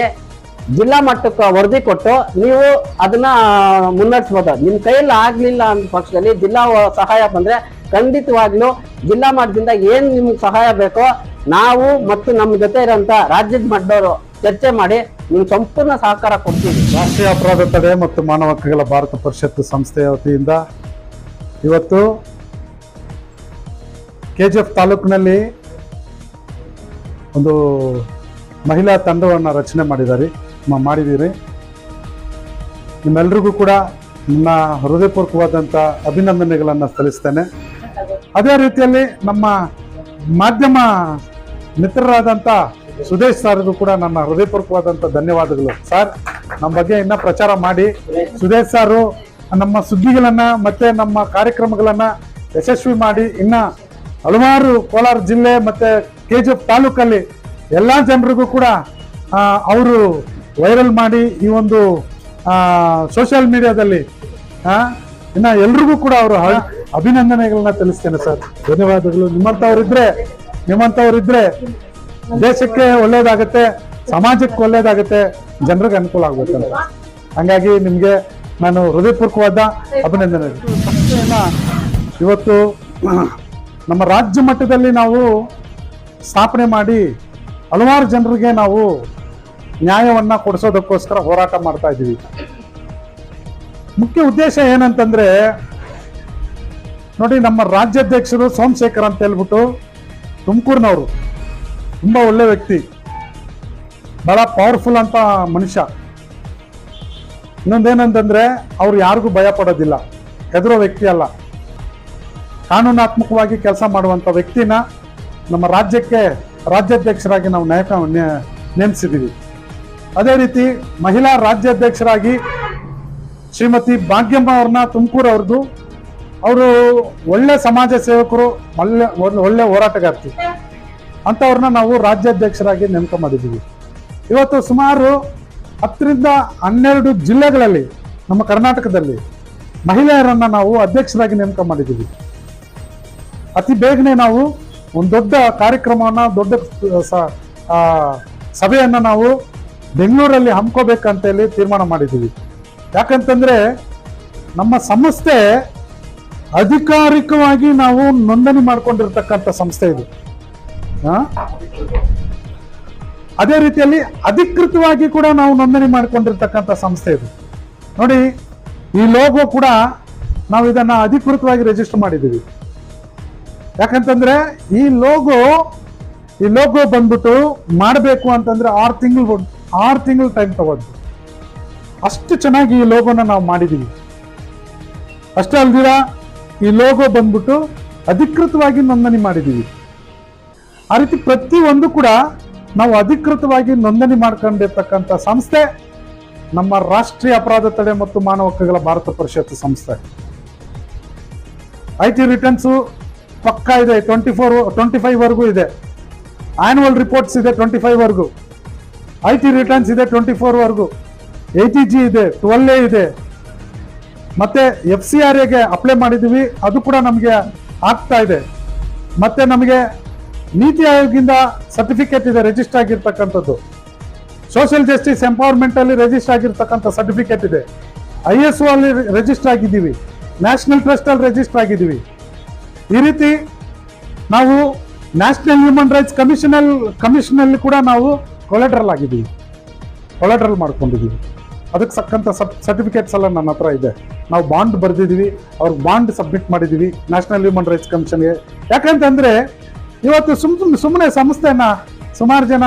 ಜಿಲ್ಲಾ ಮಟ್ಟಕ್ಕೆ ವರದಿ ಕೊಟ್ಟು ನೀವು ಅದನ್ನ ಮುನ್ನಡೆಸ್ಬೋದು. ನಿಮ್ ಕೈಯಲ್ಲಿ ಆಗ್ಲಿಲ್ಲ ಅಂತ ಪಕ್ಷದಲ್ಲಿ ಜಿಲ್ಲಾ ಸಹಾಯ ಬಂದ್ರೆ ಖಂಡಿತವಾಗ್ಲೂ ಜಿಲ್ಲಾ ಮಟ್ಟದಿಂದ ಏನ್ ನಿಮ್ಗೆ ಸಹಾಯ ಬೇಕೋ ನಾವು ಮತ್ತು ನಮ್ಮ ಜೊತೆ ಇರೋಂಥ ರಾಜ್ಯದ ಮಟ್ಟದವರು ಚರ್ಚೆ ಮಾಡಿ ನಿಮ್ಗೆ ಸಂಪೂರ್ಣ ಸಹಕಾರ ಕೊಡ್ತೀವಿ. ರಾಷ್ಟ್ರೀಯ ಅಪರಾಧ ತಡೆ ಮತ್ತು ಮಾನವ ಹಕ್ಕುಗಳ ಭಾರತ ಪರಿಷತ್ ಸಂಸ್ಥೆಯ ವತಿಯಿಂದ ಇವತ್ತು KGF ತಾಲೂಕಿನಲ್ಲಿ ಒಂದು ಮಹಿಳಾ ತಂಡವನ್ನು ರಚನೆ ಮಾಡಿದ್ದೀರಿ. ನಿಮ್ಮೆಲ್ರಿಗೂ ಕೂಡ ನನ್ನ ಹೃದಯಪೂರ್ವಕವಾದಂಥ ಅಭಿನಂದನೆಗಳನ್ನು ಸಲ್ಲಿಸ್ತೇನೆ. ಅದೇ ರೀತಿಯಲ್ಲಿ ನಮ್ಮ ಮಾಧ್ಯಮ ಮಿತ್ರರಾದಂಥ ಸುದೇಶ್ ಸರ್ಗೂ ಕೂಡ ನನ್ನ ಹೃದಯಪೂರ್ವಕವಾದಂಥ ಧನ್ಯವಾದಗಳು. ಸರ್, ನಮ್ಮ ಬಗ್ಗೆ ಇನ್ನೂ ಪ್ರಚಾರ ಮಾಡಿ, ಸುದೇಶ್ ಸಾರು ನಮ್ಮ ಸುದ್ದಿಗಳನ್ನು ಮತ್ತು ನಮ್ಮ ಕಾರ್ಯಕ್ರಮಗಳನ್ನು ಯಶಸ್ವಿ ಮಾಡಿ ಇನ್ನು ಹಲವಾರು ಕೋಲಾರ ಜಿಲ್ಲೆ ಮತ್ತು KGF ತಾಲೂಕಲ್ಲಿ ಎಲ್ಲ ಜನರಿಗೂ ಕೂಡ ಅವರು ವೈರಲ್ ಮಾಡಿ ಈ ಒಂದು ಸೋಷಿಯಲ್ ಮೀಡಿಯಾದಲ್ಲಿ ಇನ್ನು ಎಲ್ರಿಗೂ ಕೂಡ ಅವರು ಅಭಿನಂದನೆಗಳನ್ನ ತಿಳಿಸ್ತೇನೆ ಸರ್. ಧನ್ಯವಾದಗಳು. ನಿಮ್ಮಂಥವ್ರಿದ್ರೆ ದೇಶಕ್ಕೆ ಒಳ್ಳೇದಾಗತ್ತೆ, ಸಮಾಜಕ್ಕೆ ಒಳ್ಳೇದಾಗತ್ತೆ, ಜನರಿಗೆ ಅನುಕೂಲ ಆಗುತ್ತೆ. ಹಂಗಾಗಿ ನಿಮಗೆ ನಾನು ಹೃದಯಪೂರ್ವಕವಾದ ಅಭಿನಂದನೆಗಳು. ಇವತ್ತು ನಮ್ಮ ರಾಜ್ಯ ಮಟ್ಟದಲ್ಲಿ ನಾವು ಸ್ಥಾಪನೆ ಮಾಡಿ ಹಲವಾರು ಜನರಿಗೆ ನಾವು ನ್ಯಾಯವನ್ನು ಕೊಡಿಸೋದಕ್ಕೋಸ್ಕರ ಹೋರಾಟ ಮಾಡ್ತಾ ಇದ್ದೀವಿ. ಮುಖ್ಯ ಉದ್ದೇಶ ಏನಂತಂದ್ರೆ ನೋಡಿ, ನಮ್ಮ ರಾಜ್ಯಾಧ್ಯಕ್ಷರು ಸೋಮಶೇಖರ್ ಅಂತ ಹೇಳ್ಬಿಟ್ಟು ತುಮಕೂರಿನವರು, ತುಂಬ ಒಳ್ಳೆ ವ್ಯಕ್ತಿ, ಬಹಳ ಪವರ್ಫುಲ್ ಅಂತ ಮನುಷ್ಯ. ಇನ್ನೊಂದೇನಂತಂದ್ರೆ ಅವ್ರು ಯಾರಿಗೂ ಭಯ ಪಡೋದಿಲ್ಲ, ಹೆದರೋ ವ್ಯಕ್ತಿ ಅಲ್ಲ, ಕಾನೂನಾತ್ಮಕವಾಗಿ ಕೆಲಸ ಮಾಡುವಂಥ ವ್ಯಕ್ತಿನ ನಮ್ಮ ರಾಜ್ಯಕ್ಕೆ ರಾಜ್ಯಾಧ್ಯಕ್ಷರಾಗಿ ನಾವು ನೇಮಿಸಿದ್ದೀವಿ. ಅದೇ ರೀತಿ ಮಹಿಳಾ ರಾಜ್ಯಾಧ್ಯಕ್ಷರಾಗಿ ಶ್ರೀಮತಿ ಭಾಗ್ಯಮ್ಮ ಅವ್ರನ್ನ, ತುಮಕೂರು ಅವ್ರದ್ದು, ಅವರು ಒಳ್ಳೆ ಸಮಾಜ ಸೇವಕರು, ಒಳ್ಳೆ ಹೋರಾಟಗಾರ್ತಿ, ಅಂಥವ್ರನ್ನ ನಾವು ರಾಜ್ಯಾಧ್ಯಕ್ಷರಾಗಿ ನೇಮಕ ಮಾಡಿದ್ದೀವಿ. ಇವತ್ತು ಸುಮಾರು 10 ರಿಂದ 12 ಜಿಲ್ಲೆಗಳಲ್ಲಿ ನಮ್ಮ ಕರ್ನಾಟಕದಲ್ಲಿ ಮಹಿಳೆಯರನ್ನು ನಾವು ಅಧ್ಯಕ್ಷರಾಗಿ ನೇಮಕ ಮಾಡಿದ್ದೀವಿ. ಅತಿ ಬೇಗನೆ ನಾವು ಒಂದು ದೊಡ್ಡ ಕಾರ್ಯಕ್ರಮವನ್ನು, ದೊಡ್ಡ ಸಭೆಯನ್ನು ನಾವು ಬೆಂಗಳೂರಲ್ಲಿ ಹಮ್ಮಿಕೋಬೇಕಂತೇಳಿ ತೀರ್ಮಾನ ಮಾಡಿದ್ದೀವಿ. ಯಾಕಂತಂದ್ರೆ ನಮ್ಮ ಸಂಸ್ಥೆ ಅಧಿಕಾರಿಕವಾಗಿ ನಾವು ನೋಂದಣಿ ಮಾಡ್ಕೊಂಡಿರ್ತಕ್ಕಂಥ ಸಂಸ್ಥೆ ಇದು. ಅದೇ ರೀತಿಯಲ್ಲಿ ಅಧಿಕೃತವಾಗಿ ಕೂಡ ನಾವು ನೋಂದಣಿ ಮಾಡ್ಕೊಂಡಿರ್ತಕ್ಕಂಥ ಸಂಸ್ಥೆ ಇದು. ನೋಡಿ, ಈ ಲೋಗೋ ಕೂಡ ನಾವು ಇದನ್ನ ಅಧಿಕೃತವಾಗಿ ರಿಜಿಸ್ಟರ್ ಮಾಡಿದ್ದೀವಿ. ಯಾಕಂತಂದ್ರೆ ಈ ಲೋಗೋ ಬಂದ್ಬಿಟ್ಟು ಮಾಡಬೇಕು ಅಂತಂದ್ರೆ 6 ತಿಂಗಳು ಟೈಮ್ ತಗೊಂಡು ಅಷ್ಟು ಚೆನ್ನಾಗಿ ಈ ಲೋಗೋನ ನಾವು ಮಾಡಿದ್ದೀವಿ. ಅಷ್ಟೇ ಅಲ್ದಿರ ಈ ಲೋಗೋ ಬಂದ್ಬಿಟ್ಟು ಅಧಿಕೃತವಾಗಿ ನೋಂದಣಿ ಮಾಡಿದ್ದೀವಿ. ಆ ರೀತಿ ಪ್ರತಿಯೊಂದು ಕೂಡ ನಾವು ಅಧಿಕೃತವಾಗಿ ನೋಂದಣಿ ಮಾಡ್ಕೊಂಡಿರ್ತಕ್ಕಂಥ ಸಂಸ್ಥೆ ನಮ್ಮ ರಾಷ್ಟ್ರೀಯ ಅಪರಾಧ ತಡೆ ಮತ್ತು ಮಾನವ ಹಕ್ಕುಗಳ ಭಾರತ ಪರಿಷತ್ ಸಂಸ್ಥೆ. IT ರಿಟರ್ನ್ಸು ಪಕ್ಕಾ ಇದೆ, 25 ವರೆಗೂ ಇದೆ. ಆನ್ಯುವಲ್ ರಿಪೋರ್ಟ್ಸ್ ಇದೆ 25 ವರೆಗೂ. IT ರಿಟರ್ನ್ಸ್ ಇದೆ 24 ವರೆಗೂ. ATG ಇದೆ, 12A ಇದೆ. ಮತ್ತೆ FCRAಗೆ ಅಪ್ಲೈ ಮಾಡಿದ್ದೀವಿ, ಅದು ಕೂಡ ನಮಗೆ ಆಗ್ತಾ ಇದೆ. ಮತ್ತೆ ನಮಗೆ ನೀತಿ ಆಯೋಗದಿಂದ ಸರ್ಟಿಫಿಕೇಟ್ ಇದೆ, ರಿಜಿಸ್ಟರ್ ಆಗಿರ್ತಕ್ಕಂಥದ್ದು. ಸೋಷಿಯಲ್ ಜಸ್ಟಿಸ್ ಎಂಪವರ್ಮೆಂಟ್ ಅಲ್ಲಿ ರಿಜಿಸ್ಟರ್ ಆಗಿರ್ತಕ್ಕಂಥ ಸರ್ಟಿಫಿಕೇಟ್ ಇದೆ. ISO ಅಲ್ಲಿ ರಿಜಿಸ್ಟರ್ ಆಗಿದ್ದೀವಿ, ನ್ಯಾಷನಲ್ ಟ್ರಸ್ಟ್ ಅಲ್ಲಿ ರಿಜಿಸ್ಟರ್ ಆಗಿದ್ದೀವಿ. ಈ ರೀತಿ ನಾವು ನ್ಯಾಷನಲ್ ಹ್ಯೂಮನ್ ರೈಟ್ಸ್ ಕಮಿಷನ್ ಅಲ್ಲಿ ಕೂಡ ನಾವು ಕೊಲೆಟ್ರಲ್ ಆಗಿದ್ದೀವಿ, ಕೊಲೆಟ್ರಲ್ ಮಾಡ್ಕೊಂಡಿದ್ದೀವಿ. ಅದಕ್ಕೆ ಸಕ್ಕಂಥ ಸರ್ಟಿಫಿಕೇಟ್ಸ್ ಎಲ್ಲ ನನ್ನ ಹತ್ರ ಇದೆ. ನಾವು ಬಾಂಡ್ ಬರೆದಿದ್ದೀವಿ, ಅವ್ರಿಗೆ ಬಾಂಡ್ ಸಬ್ಮಿಟ್ ಮಾಡಿದ್ದೀವಿ ನ್ಯಾಷನಲ್ ಹ್ಯೂಮನ್ ರೈಟ್ಸ್ ಕಮಿಷನ್ಗೆ. ಯಾಕಂತಂದ್ರೆ ಇವತ್ತು ಸುಮ್ಮನೆ ಸಂಸ್ಥೆನ ಸುಮಾರು ಜನ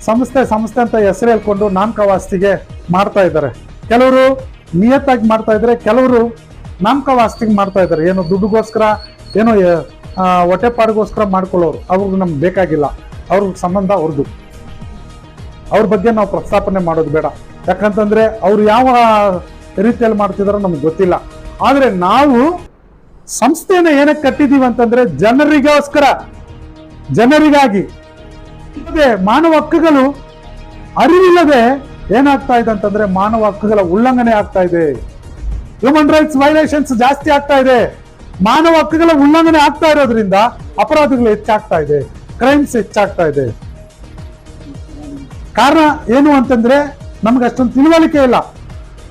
ಸಂಸ್ಥೆ ಅಂತ ಹೆಸರು ಹೇಳ್ಕೊಂಡು ನಾಮಕವಾಸ್ತಿಗೆ ಮಾಡ್ತಾ ಇದ್ದಾರೆ. ಕೆಲವರು ನಿಯತ್ತಾಗಿ ಮಾಡ್ತಾ ಇದ್ದಾರೆ, ಕೆಲವರು ನಾಮಕವಾಸ್ತಿಗೆ ಮಾಡ್ತಾ ಇದ್ದಾರೆ. ಏನೋ ದುಡ್ಡುಗೋಸ್ಕರ, ಏನೋ ಹೊಟ್ಟೆಪಾಡಿಗೋಸ್ಕರ ಮಾಡ್ಕೊಳ್ಳೋರು. ಅವ್ರಿಗೆ ನಮ್ಗೆ ಬೇಕಾಗಿಲ್ಲ, ಅವ್ರಿಗೆ ಸಂಬಂಧ ಅವ್ರದ್ದು. ಅವ್ರ ಬಗ್ಗೆ ನಾವು ಪ್ರಸ್ತಾಪನೆ ಮಾಡೋದು ಬೇಡ. ಯಾಕಂತಂದ್ರೆ ಅವ್ರು ಯಾವ ರೀತಿಯಲ್ಲಿ ಮಾಡ್ತಿದಾರೋ ನಮ್ಗೆ ಗೊತ್ತಿಲ್ಲ. ಆದ್ರೆ ನಾವು ಸಂಸ್ಥೆನ ಏನಕ್ಕೆ ಕಟ್ಟಿದೀವಿ ಅಂತಂದ್ರೆ ಜನರಿಗೋಸ್ಕರ, ಜನರಿಗಾಗಿ. ಮಾನವ ಹಕ್ಕುಗಳು ಅರಿವಿಲ್ಲದೆ ಏನಾಗ್ತಾ ಇದೆ ಅಂತಂದ್ರೆ ಮಾನವ ಹಕ್ಕುಗಳ ಉಲ್ಲಂಘನೆ ಆಗ್ತಾ ಇದೆ, ಹ್ಯೂಮನ್ ರೈಟ್ಸ್ ವೈಲೇಷನ್ಸ್ ಜಾಸ್ತಿ ಆಗ್ತಾ ಇದೆ. ಮಾನವ ಹಕ್ಕುಗಳ ಉಲ್ಲಂಘನೆ ಆಗ್ತಾ ಇರೋದ್ರಿಂದ ಅಪರಾಧಗಳು ಹೆಚ್ಚಾಗ್ತಾ ಇದೆ, ಕ್ರೈಮ್ಸ್ ಹೆಚ್ಚಾಗ್ತಾ ಇದೆ. ಕಾರಣ ಏನು ಅಂತಂದ್ರೆ ನಮ್ಗೆ ಅಷ್ಟೊಂದು ತಿಳುವಳಿಕೆ ಇಲ್ಲ,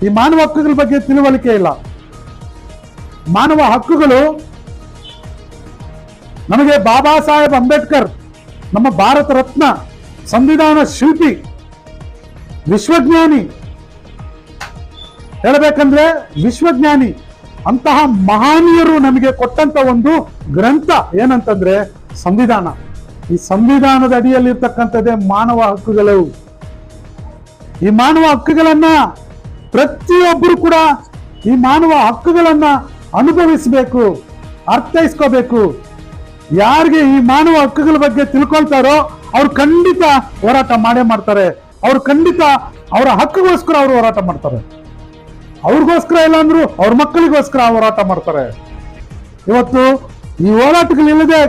ಈ ಮಾನವ ಹಕ್ಕುಗಳ ಬಗ್ಗೆ ತಿಳುವಳಿಕೆ ಇಲ್ಲ. ಮಾನವ ಹಕ್ಕುಗಳು ನಮಗೆ ಬಾಬಾ ಸಾಹೇಬ್ ಅಂಬೇಡ್ಕರ್ ನಮ್ಮ ಭಾರತ ರತ್ನ, ಸಂವಿಧಾನ ಶಿಲ್ಪಿ, ವಿಶ್ವಜ್ಞಾನಿ, ಹೇಳಬೇಕಂದ್ರೆ ವಿಶ್ವಜ್ಞಾನಿ ಅಂತಹ ಮಹನೀಯರು ನಮಗೆ ಕೊಟ್ಟಂತ ಒಂದು ಗ್ರಂಥ ಏನಂತಂದ್ರೆ ಸಂವಿಧಾನ. ಈ ಸಂವಿಧಾನದ ಅಡಿಯಲ್ಲಿರ್ತಕ್ಕಂಥದ್ದೇ ಮಾನವ ಹಕ್ಕುಗಳು. ಈ ಮಾನವ ಹಕ್ಕುಗಳನ್ನ ಪ್ರತಿಯೊಬ್ಬರು ಕೂಡ ಈ ಮಾನವ ಹಕ್ಕುಗಳನ್ನ ಅನುಭವಿಸಬೇಕು, ಅರ್ಥೈಸ್ಕೋಬೇಕು. ಯಾರಿಗೆ ಈ ಮಾನವ ಹಕ್ಕುಗಳ ಬಗ್ಗೆ ತಿಳ್ಕೊಳ್ತಾರೋ ಅವ್ರು ಖಂಡಿತ ಹೋರಾಟ ಮಾಡೇ ಮಾಡ್ತಾರೆ. ಅವ್ರು ಖಂಡಿತ ಅವರ ಹಕ್ಕುಗೋಸ್ಕರ ಅವರು ಹೋರಾಟ ಮಾಡ್ತಾರೆ. ಅವ್ರಿಗೋಸ್ಕರ ಇಲ್ಲ ಅಂದ್ರು ಅವ್ರ ಮಕ್ಕಳಿಗೋಸ್ಕರ ಹೋರಾಟ ಮಾಡ್ತಾರೆ. ಇವತ್ತು ಈ ಹೋರಾಟಗಳಿಲ್ಲದೆ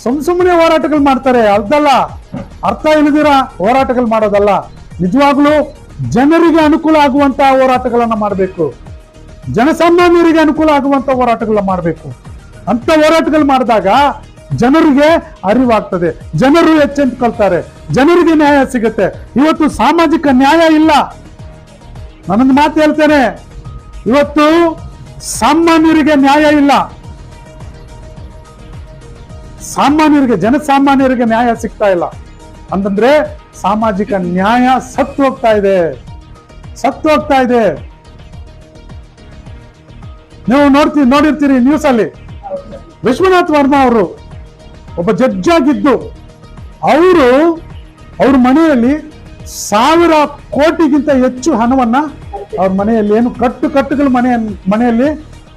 ಸುಮ್ಮನೆ ಹೋರಾಟಗಳು ಮಾಡ್ತಾರೆ, ಅದಲ್ಲ ಅರ್ಥ ಇಲ್ಲದಿರ ಹೋರಾಟಗಳು ಮಾಡೋದಲ್ಲ. ನಿಜವಾಗ್ಲೂ ಜನರಿಗೆ ಅನುಕೂಲ ಆಗುವಂತಹ ಹೋರಾಟಗಳನ್ನ ಮಾಡಬೇಕು, ಜನಸಾಮಾನ್ಯರಿಗೆ ಅನುಕೂಲ ಆಗುವಂತ ಹೋರಾಟಗಳನ್ನ ಮಾಡಬೇಕು. ಅಂತ ಹೋರಾಟಗಳು ಮಾಡಿದಾಗ ಜನರಿಗೆ ಅರಿವಾಗ್ತದೆ, ಜನರು ಎಚ್ಚೆತ್ತುಕೊಳ್ತಾರೆ, ಜನರಿಗೆ ನ್ಯಾಯ ಸಿಗುತ್ತೆ. ಇವತ್ತು ಸಾಮಾಜಿಕ ನ್ಯಾಯ ಇಲ್ಲ. ನಾನೊಂದು ಮಾತು ಹೇಳ್ತೇನೆ, ಇವತ್ತು ಸಾಮಾನ್ಯರಿಗೆ ನ್ಯಾಯ ಇಲ್ಲ. ಸಾಮಾನ್ಯರಿಗೆ, ಜನಸಾಮಾನ್ಯರಿಗೆ ನ್ಯಾಯ ಸಿಗ್ತಾ ಇಲ್ಲ ಅಂತಂದ್ರೆ ಸಾಮಾಜಿಕ ನ್ಯಾಯ ಸತ್ತು ಹೋಗ್ತಾ ಇದೆ. ನೀವು ನೋಡಿರ್ತೀರಿ ನ್ಯೂಸ್ ಅಲ್ಲಿ, ವಿಶ್ವನಾಥ್ ವರ್ಮಾ ಅವರು ಒಬ್ಬ ಜಡ್ಜ್ ಆಗಿದ್ದು ಅವ್ರ ಮನೆಯಲ್ಲಿ 1000 ಕೋಟಿಗಿಂತ ಹೆಚ್ಚು ಹಣವನ್ನ ಅವ್ರ ಮನೆಯಲ್ಲಿ ಏನು ಕಟ್ಟುಗಳ ಮನೆಯಲ್ಲಿ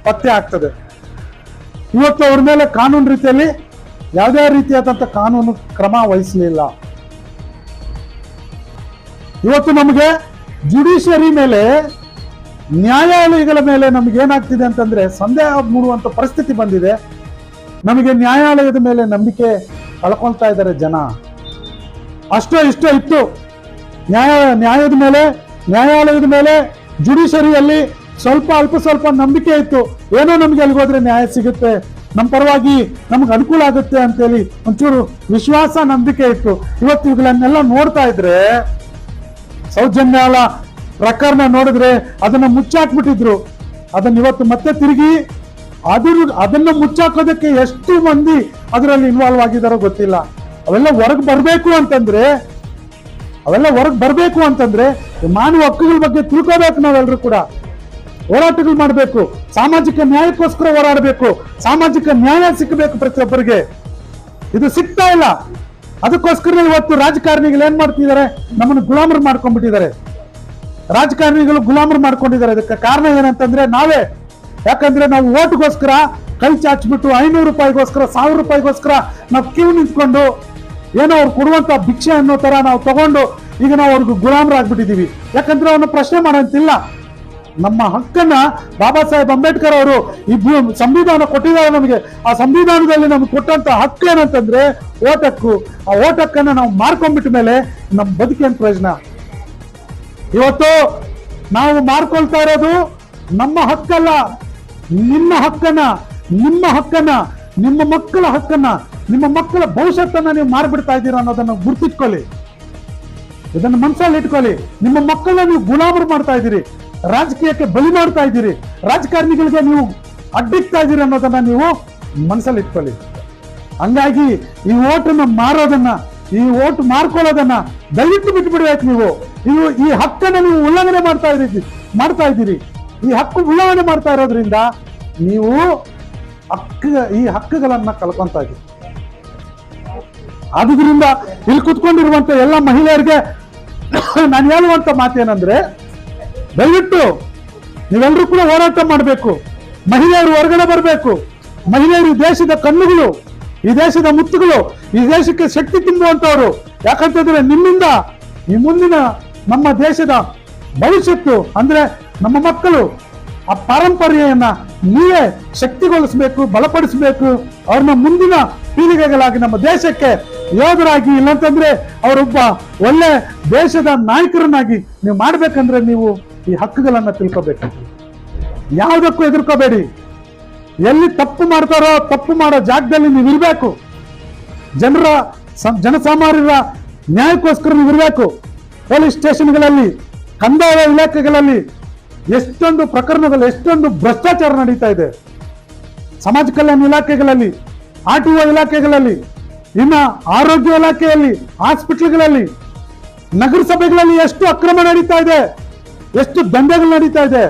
ಪತ್ತೆ ಆಗ್ತದೆ. ಇವತ್ತು ಅವ್ರ ಮೇಲೆ ಕಾನೂನು ರೀತಿಯಲ್ಲಿ ಯಾವುದೇ ರೀತಿಯಾದಂತ ಕಾನೂನು ಕ್ರಮ ವಹಿಸಲಿಲ್ಲ. ಇವತ್ತು ನಮಗೆ ಜುಡಿಷಿಯರಿ ಮೇಲೆ, ನ್ಯಾಯಾಲಯಗಳ ಮೇಲೆ ನಮ್ಗೆ ಏನಾಗ್ತಿದೆ ಅಂತಂದ್ರೆ ಸಂದೇಹ ಮೂಡುವಂತ ಪರಿಸ್ಥಿತಿ ಬಂದಿದೆ. ನಮಗೆ ನ್ಯಾಯಾಲಯದ ಮೇಲೆ ನಂಬಿಕೆ ಕಳ್ಕೊಳ್ತಾ ಇದ್ದಾರೆ ಜನ. ಅಷ್ಟೋ ಇಷ್ಟೋ ಇತ್ತು ನ್ಯಾಯಾಲಯದ ಮೇಲೆ ಜುಡಿಷರಿಯಲ್ಲಿ ಅಲ್ಪ ಸ್ವಲ್ಪ ನಂಬಿಕೆ ಇತ್ತು. ಏನೋ ನಮ್ಗೆ ಅಲ್ಲಿಗೆ ಹೋದ್ರೆ ನ್ಯಾಯ ಸಿಗುತ್ತೆ, ನಮ್ಮ ಪರವಾಗಿ ನಮ್ಗೆ ಅನುಕೂಲ ಆಗುತ್ತೆ ಅಂತೇಳಿ ಒಂಚೂರು ವಿಶ್ವಾಸ, ನಂಬಿಕೆ ಇತ್ತು. ಇವತ್ತು ಇವುಗಳನ್ನೆಲ್ಲ ನೋಡ್ತಾ ಇದ್ರೆ, ಸೌಜನ್ಯಾಲ ಪ್ರಕರಣ ನೋಡಿದ್ರೆ ಅದನ್ನ ಮುಚ್ಚಾಕ್ಬಿಟ್ಟಿದ್ರು. ಅದನ್ನ ಇವತ್ತು ಮತ್ತೆ ತಿರುಗಿ ಅದನ್ನ ಮುಚ್ಚಾಕೋದಕ್ಕೆ ಎಷ್ಟು ಮಂದಿ ಅದರಲ್ಲಿ ಇನ್ವಾಲ್ವ್ ಆಗಿದಾರೋ ಗೊತ್ತಿಲ್ಲ. ಅವೆಲ್ಲ ಹೊರಗೆ ಬರ್ಬೇಕು ಅಂತಂದ್ರೆ ಮಾನವ ಹಕ್ಕುಗಳ ಬಗ್ಗೆ ತಿಳ್ಕೋಬೇಕು. ನಾವೆಲ್ಲರೂ ಕೂಡ ಹೋರಾಟಗಳು ಮಾಡಬೇಕು, ಸಾಮಾಜಿಕ ನ್ಯಾಯಕ್ಕೋಸ್ಕರ ಹೋರಾಡಬೇಕು, ಸಾಮಾಜಿಕ ನ್ಯಾಯ ಸಿಕ್ಕಬೇಕು ಪ್ರತಿಯೊಬ್ಬರಿಗೆ. ಇದು ಸಿಗ್ತಾ ಇಲ್ಲ. ಅದಕ್ಕೋಸ್ಕರ ಇವತ್ತು ರಾಜಕಾರಣಿಗಳು ಏನ್ ಮಾಡ್ತಿದ್ದಾರೆ, ನಮ್ಮನ್ನು ಗುಲಾಮರು ಮಾಡ್ಕೊಂಡ್ಬಿಟ್ಟಿದ್ದಾರೆ. ರಾಜಕಾರಣಿಗಳು ಗುಲಾಮರು ಮಾಡ್ಕೊಂಡಿದ್ದಾರೆ. ಅದಕ್ಕೆ ಕಾರಣ ಏನಂತಂದ್ರೆ ನಾವೇ. ಯಾಕಂದ್ರೆ ನಾವು ಓಟ್ಗೋಸ್ಕರ ಕೈ ಚಾಚ್ಬಿಟ್ಟು 500 ರೂಪಾಯಿಗೋಸ್ಕರ 1000 ರೂಪಾಯಿಗೋಸ್ಕರ ನಾವು ಕ್ಯೂ ನಿಂತ್ಕೊಂಡು ಏನೋ ಅವ್ರು ಕೊಡುವಂತ ಭಿಕ್ಷೆ ಅನ್ನೋ ತರ ನಾವು ತಗೊಂಡು ಈಗ ನಾವು ಅವ್ರಿಗೆ ಗುಲಾಮರಾಗ್ಬಿಟ್ಟಿದೀವಿ. ಯಾಕಂದ್ರೆ ಅವನ್ನ ಪ್ರಶ್ನೆ ಮಾಡೋಂತಿಲ್ಲ. ನಮ್ಮ ಹಕ್ಕನ್ನ ಬಾಬಾ ಸಾಹೇಬ್ ಅಂಬೇಡ್ಕರ್ ಅವರು ಈ ಸಂವಿಧಾನ ಕೊಟ್ಟಿದ್ದಾರೆ ನಮಗೆ. ಆ ಸಂವಿಧಾನದಲ್ಲಿ ನಮ್ಗೆ ಕೊಟ್ಟಂತ ಹಕ್ಕು ಏನಂತಂದ್ರೆ ಓಟ್ ಹಕ್ಕು. ಆ ಓಟ್ ಹಕ್ಕನ್ನ ನಾವು ಮಾರ್ಕೊಂಡ್ಬಿಟ್ಟ ಮೇಲೆ ನಮ್ಮ ಬದುಕೇನ್ ಪ್ರಯೋಜನ? ಇವತ್ತು ನಾವು ಮಾರ್ಕೊಳ್ತಾ ಇರೋದು ನಮ್ಮ ಹಕ್ಕಲ್ಲ, ನಿಮ್ಮ ಹಕ್ಕನ್ನ, ನಿಮ್ಮ ಮಕ್ಕಳ ಹಕ್ಕನ್ನ, ನಿಮ್ಮ ಮಕ್ಕಳ ಭವಿಷ್ಯತ್ತನ್ನ ನೀವು ಮಾರ್ಬಿಡ್ತಾ ಇದ್ದೀರಾ ಅನ್ನೋದನ್ನ ಗುರ್ತಿಟ್ಕೊಳ್ಳಿ. ಇದನ್ನ ಮನಸ್ಸಲ್ಲಿ ಇಟ್ಕೊಳ್ಳಿ. ನಿಮ್ಮ ಮಕ್ಕಳನ್ನ ನೀವು ಗುಲಾಮರು ಮಾಡ್ತಾ ಇದ್ದೀರಿ, ರಾಜಕೀಯಕ್ಕೆ ಬಲಿ ಮಾಡ್ತಾ ಇದ್ದೀರಿ, ರಾಜಕಾರಣಿಗಳಿಗೆ ನೀವು ಅಡ್ಡಿಕ್ತಾ ಇದ್ದೀರಿ ಅನ್ನೋದನ್ನ ನೀವು ಮನಸ್ಸಲ್ಲಿ ಇಟ್ಕೊಳ್ಳಿ. ಹಂಗಾಗಿ ಈ ಓಟನ್ನ ಮಾರೋದನ್ನ, ಈ ಓಟ್ ಮಾರ್ಕೊಳ್ಳೋದನ್ನ ದಯವಿಟ್ಟು ಬಿಟ್ಬಿಡ್ಬೇಕು. ನೀವು ಈ ಹಕ್ಕನ್ನ ನೀವು ಉಲ್ಲಂಘನೆ ಮಾಡ್ತಾ ಇದ್ದೀರಿ. ಈ ಹಕ್ಕು ಉಲ್ಲಂಘನೆ ಮಾಡ್ತಾ ಇರೋದ್ರಿಂದ ನೀವು ಈ ಹಕ್ಕುಗಳನ್ನ ಕಳ್ಕೊಂತ ಇದ್ದೀರಿ. ಆದ್ರಿಂದ ಇಲ್ಲಿ ಕುತ್ಕೊಂಡಿರುವಂತ ಎಲ್ಲ ಮಹಿಳೆಯರಿಗೆ ನಾನು ಹೇಳುವಂತ ಮಾತೇನಂದ್ರೆ, ದಯವಿಟ್ಟು ನೀವೆಲ್ಲರೂ ಕೂಡ ಹೋರಾಟ ಮಾಡಬೇಕು. ಮಹಿಳೆಯರು ಹೊರಗಡೆ ಬರಬೇಕು. ಮಹಿಳೆಯರು ಈ ದೇಶದ ಕಣ್ಣುಗಳು, ಈ ದೇಶದ ಮುತ್ತುಗಳು, ಈ ದೇಶಕ್ಕೆ ಶಕ್ತಿ ತುಂಬುವಂತವ್ರು. ಯಾಕಂತಂದ್ರೆ ನಿಮ್ಮಿಂದ ಈ ಮುಂದಿನ ನಮ್ಮ ದೇಶದ ಭವಿಷ್ಯತ್ತು ಅಂದ್ರೆ ನಮ್ಮ ಮಕ್ಕಳು ಆ ಪರಂಪರೆಯನ್ನ ನೀವೇ ಶಕ್ತಿಗೊಳಿಸಬೇಕು, ಬಲಪಡಿಸಬೇಕು. ಅವ್ರನ್ನ ಮುಂದಿನ ಪೀಳಿಗೆಗಳಾಗಿ ನಮ್ಮ ದೇಶಕ್ಕೆ ಯೋಧರಾಗಿ, ಇಲ್ಲಂತಂದ್ರೆ ಅವರೊಬ್ಬ ಒಳ್ಳೆ ದೇಶದ ನಾಯಕರನ್ನಾಗಿ ನೀವು ಮಾಡ್ಬೇಕಂದ್ರೆ ನೀವು ಈ ಹಕ್ಕುಗಳನ್ನ ತಿಳ್ಕೋಬೇಕು. ಯಾವುದಕ್ಕೂ ಎದುರ್ಕೋಬೇಡಿ. ಎಲ್ಲಿ ತಪ್ಪು ಮಾಡ್ತಾರೋ ತಪ್ಪು ಮಾಡೋ ಜಾಗದಲ್ಲಿ ನೀವು ಇರ್ಬೇಕು. ಜನಸಾಮಾನ್ಯರ ನ್ಯಾಯಕ್ಕೋಸ್ಕರ ನೀವು ಇರಬೇಕು. ಪೊಲೀಸ್ ಸ್ಟೇಷನ್ಗಳಲ್ಲಿ, ಕಂದಾಯ ಇಲಾಖೆಗಳಲ್ಲಿ ಎಷ್ಟೊಂದು ಪ್ರಕರಣಗಳು, ಎಷ್ಟೊಂದು ಭ್ರಷ್ಟಾಚಾರ ನಡೀತಾ ಇದೆ. ಸಮಾಜ ಕಲ್ಯಾಣ ಇಲಾಖೆಗಳಲ್ಲಿ, RTO ಇಲಾಖೆಗಳಲ್ಲಿ ಇನ್ನ ಆರೋಗ್ಯ ಇಲಾಖೆಯಲ್ಲಿ, ಹಾಸ್ಪಿಟಲ್ಗಳಲ್ಲಿ, ನಗರಸಭೆಗಳಲ್ಲಿ ಎಷ್ಟು ಅಕ್ರಮ ನಡೀತಾ ಇದೆ, ಎಷ್ಟು ದಂಧೆಗಳು ನಡೀತಾ ಇದೆ.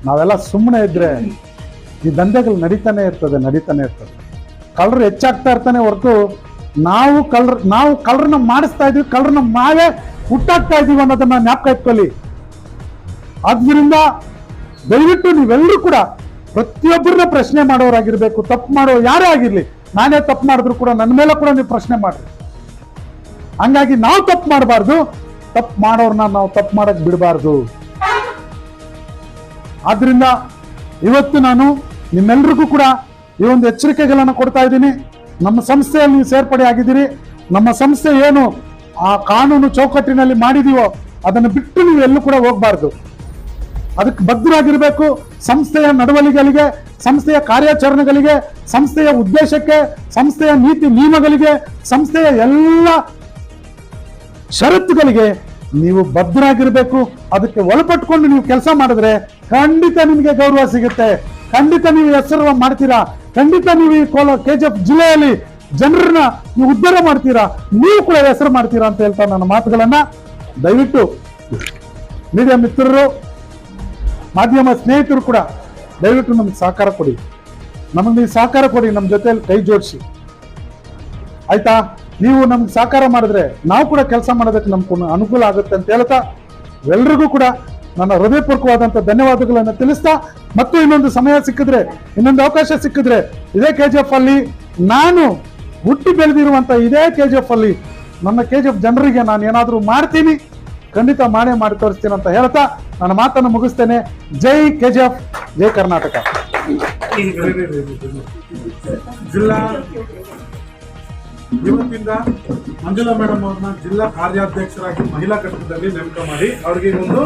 ನಾವೆಲ್ಲ ಸುಮ್ಮನೆ ಇದ್ರೆ ಈ ದಂಧೆಗಳು ನಡೀತಾನೆ ಇರ್ತದೆ. ಕಳ್ಳರು ಹೆಚ್ಚಾಗ್ತಾ ಇರ್ತಾನೆ ಹೊರತು ನಾವು ಕಳ್ಳರನ್ನ ಮಾಡಿಸ್ತಾ ಇದೀವಿ, ಕಳ್ಳರನ್ನ ನಾವೇ ಹುಟ್ಟಾಗ್ತಾ ಇದೀವಿ ಅನ್ನೋದನ್ನ ಜ್ಞಾಪಕ ಇಟ್ಕೊಳ್ಳಿ. ಆದ್ರಿಂದ ದಯವಿಟ್ಟು ನೀವೆಲ್ಲರೂ ಕೂಡ ಪ್ರತಿಯೊಬ್ಬರನ್ನ ಪ್ರಶ್ನೆ ಮಾಡೋರಾಗಿರ್ಬೇಕು. ತಪ್ಪು ಮಾಡೋ ಯಾರೇ ಆಗಿರ್ಲಿ, ನಾನೇ ತಪ್ಪು ಮಾಡಿದ್ರು ಕೂಡ ನನ್ನ ಮೇಲೆ ಕೂಡ ನೀವು ಪ್ರಶ್ನೆ ಮಾಡ್ರಿ. ಹಂಗಾಗಿ ನಾವು ತಪ್ಪು ಮಾಡಬಾರ್ದು, ತಪ್ಪು ಮಾಡೋರ್ನ ನಾವು ತಪ್ಪು ಮಾಡಕ್ ಬಿಡಬಾರ್ದು. ಆದ್ರಿಂದ ಇವತ್ತು ನಾನು ನಿಮ್ಮೆಲ್ರಿಗೂ ಕೂಡ ಈ ಒಂದು ಎಚ್ಚರಿಕೆಗಳನ್ನು ಕೊಡ್ತಾ ಇದ್ದೀನಿ. ನಮ್ಮ ಸಂಸ್ಥೆಯಲ್ಲಿ ನೀವು ಸೇರ್ಪಡೆ ಆಗಿದ್ದೀರಿ. ನಮ್ಮ ಸಂಸ್ಥೆ ಏನು ಆ ಕಾನೂನು ಚೌಕಟ್ಟಿನಲ್ಲಿ ಮಾಡಿದೀವೋ ಅದನ್ನು ಬಿಟ್ಟು ನೀವು ಎಲ್ಲೂ ಕೂಡ ಹೋಗ್ಬಾರ್ದು. ಅದಕ್ಕೆ ಬದ್ಧರಾಗಿರ್ಬೇಕು. ಸಂಸ್ಥೆಯ ನಡವಳಿಕೆಗಳಿಗೆ, ಸಂಸ್ಥೆಯ ಕಾರ್ಯಾಚರಣೆಗಳಿಗೆ, ಸಂಸ್ಥೆಯ ಉದ್ದೇಶಕ್ಕೆ, ಸಂಸ್ಥೆಯ ನೀತಿ ನಿಯಮಗಳಿಗೆ, ಸಂಸ್ಥೆಯ ಎಲ್ಲ ಷರತ್ತುಗಳಿಗೆ ನೀವು ಬದ್ಧರಾಗಿರ್ಬೇಕು. ಅದಕ್ಕೆ ಒಳಪಟ್ಕೊಂಡು ನೀವು ಕೆಲಸ ಮಾಡಿದ್ರೆ ಖಂಡಿತ ನಿಮಗೆ ಗೌರವ ಸಿಗುತ್ತೆ. ಖಂಡಿತ ನೀವು ಹೆಸರು ಮಾಡ್ತೀರಾ. ಖಂಡಿತ ನೀವು ಈ KGF ಜಿಲ್ಲೆಯಲ್ಲಿ ಜನರನ್ನ ನೀವು ಉದ್ಧಾರ ಮಾಡ್ತೀರಾ, ನೀವು ಕೂಡ ಹೆಸರು ಮಾಡ್ತೀರಾ ಅಂತ ಹೇಳ್ತಾ ನನ್ನ ಮಾತುಗಳನ್ನ ದಯವಿಟ್ಟು ಮೀಡಿಯಾ ಮಿತ್ರರು, ಮಾಧ್ಯಮ ಸ್ನೇಹಿತರು ಕೂಡ ದಯವಿಟ್ಟು ನಮ್ಗೆ ಸಹಕಾರ ಕೊಡಿ. ನಮಗೆ ನೀವು ಸಹಕಾರ ಕೊಡಿ, ನಮ್ಮ ಜೊತೆಯಲ್ಲಿ ಕೈ ಜೋಡಿಸಿ, ಆಯ್ತಾ? ನೀವು ನಮ್ಗೆ ಸಹಕಾರ ಮಾಡಿದ್ರೆ ನಾವು ಕೂಡ ಕೆಲಸ ಮಾಡೋದಕ್ಕೆ ನಮ್ಗೆ ಅನುಕೂಲ ಆಗುತ್ತೆ ಅಂತ ಹೇಳ್ತಾ ಎಲ್ರಿಗೂ ಕೂಡ ನನ್ನ ಹೃದಯಪೂರ್ವಕವಾದಂಥ ಧನ್ಯವಾದಗಳನ್ನು ತಿಳಿಸ್ತಾ, ಮತ್ತು ಇನ್ನೊಂದು ಸಮಯ ಸಿಕ್ಕಿದ್ರೆ, ಇನ್ನೊಂದು ಅವಕಾಶ ಸಿಕ್ಕಿದ್ರೆ ಇದೇ KGF ಅಲ್ಲಿ, ನಾನು ಹುಟ್ಟಿ ಬೆಳೆದಿರುವಂತ ಇದೇ KGF ಅಲ್ಲಿ ನನ್ನ KGF ಜನರಿಗೆ ನಾನು ಏನಾದರೂ ಮಾಡ್ತೀನಿ, ಖಂಡಿತ ಮಾಡಿ ತೋರಿಸ್ತೀನಿ ಅಂತ ಹೇಳ್ತಾ ನನ್ನ ಮಾತನ್ನು ಮುಗಿಸ್ತೇನೆ. ಜೈ KGF, ಜೈ ಕರ್ನಾಟಕ. ಜಿಲ್ಲಾ ಇವತ್ತಿಂದ ಮಂಜುಳಾ ಮೇಡಮ್ ಅವ್ರನ್ನ ಜಿಲ್ಲಾ ಕಾರ್ಯಾಧ್ಯಕ್ಷರಾಗಿ ಮಹಿಳಾ ಘಟಕದಲ್ಲಿ ನೇಮಕ ಮಾಡಿ ಅವ್ರಿಗೆ ಒಂದು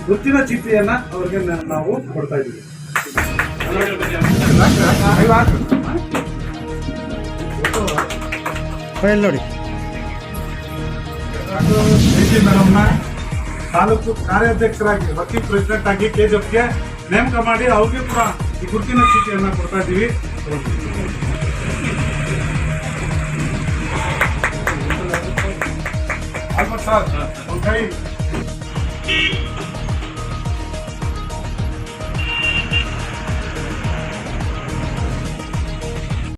ಗುರುತಿನ ಚೀಟಿಯನ್ನ ಅವ್ರಿಗೆ ನಾವು ಕೊಡ್ತಾ ಇದ್ದೀವಿ. ನೋಡಿ ಮೇಡಮ್ನ ತಾಲೂಕು ಕಾರ್ಯಾಧ್ಯಕ್ಷರಾಗಿ ವರ್ಕಿಂಗ್ ಪ್ರೆಸಿಡೆಂಟ್ ಆಗಿ KGFಗೆ ನೇಮಕ ಮಾಡಿ ಅವ್ರಿಗೆ ಕೂಡ ಈ ಗುರುತಿನ ಚೀಟಿಯನ್ನ ಕೊಡ್ತಾ ಇದ್ದೀವಿ. ಸರ್ ಒಂದು ಕೈ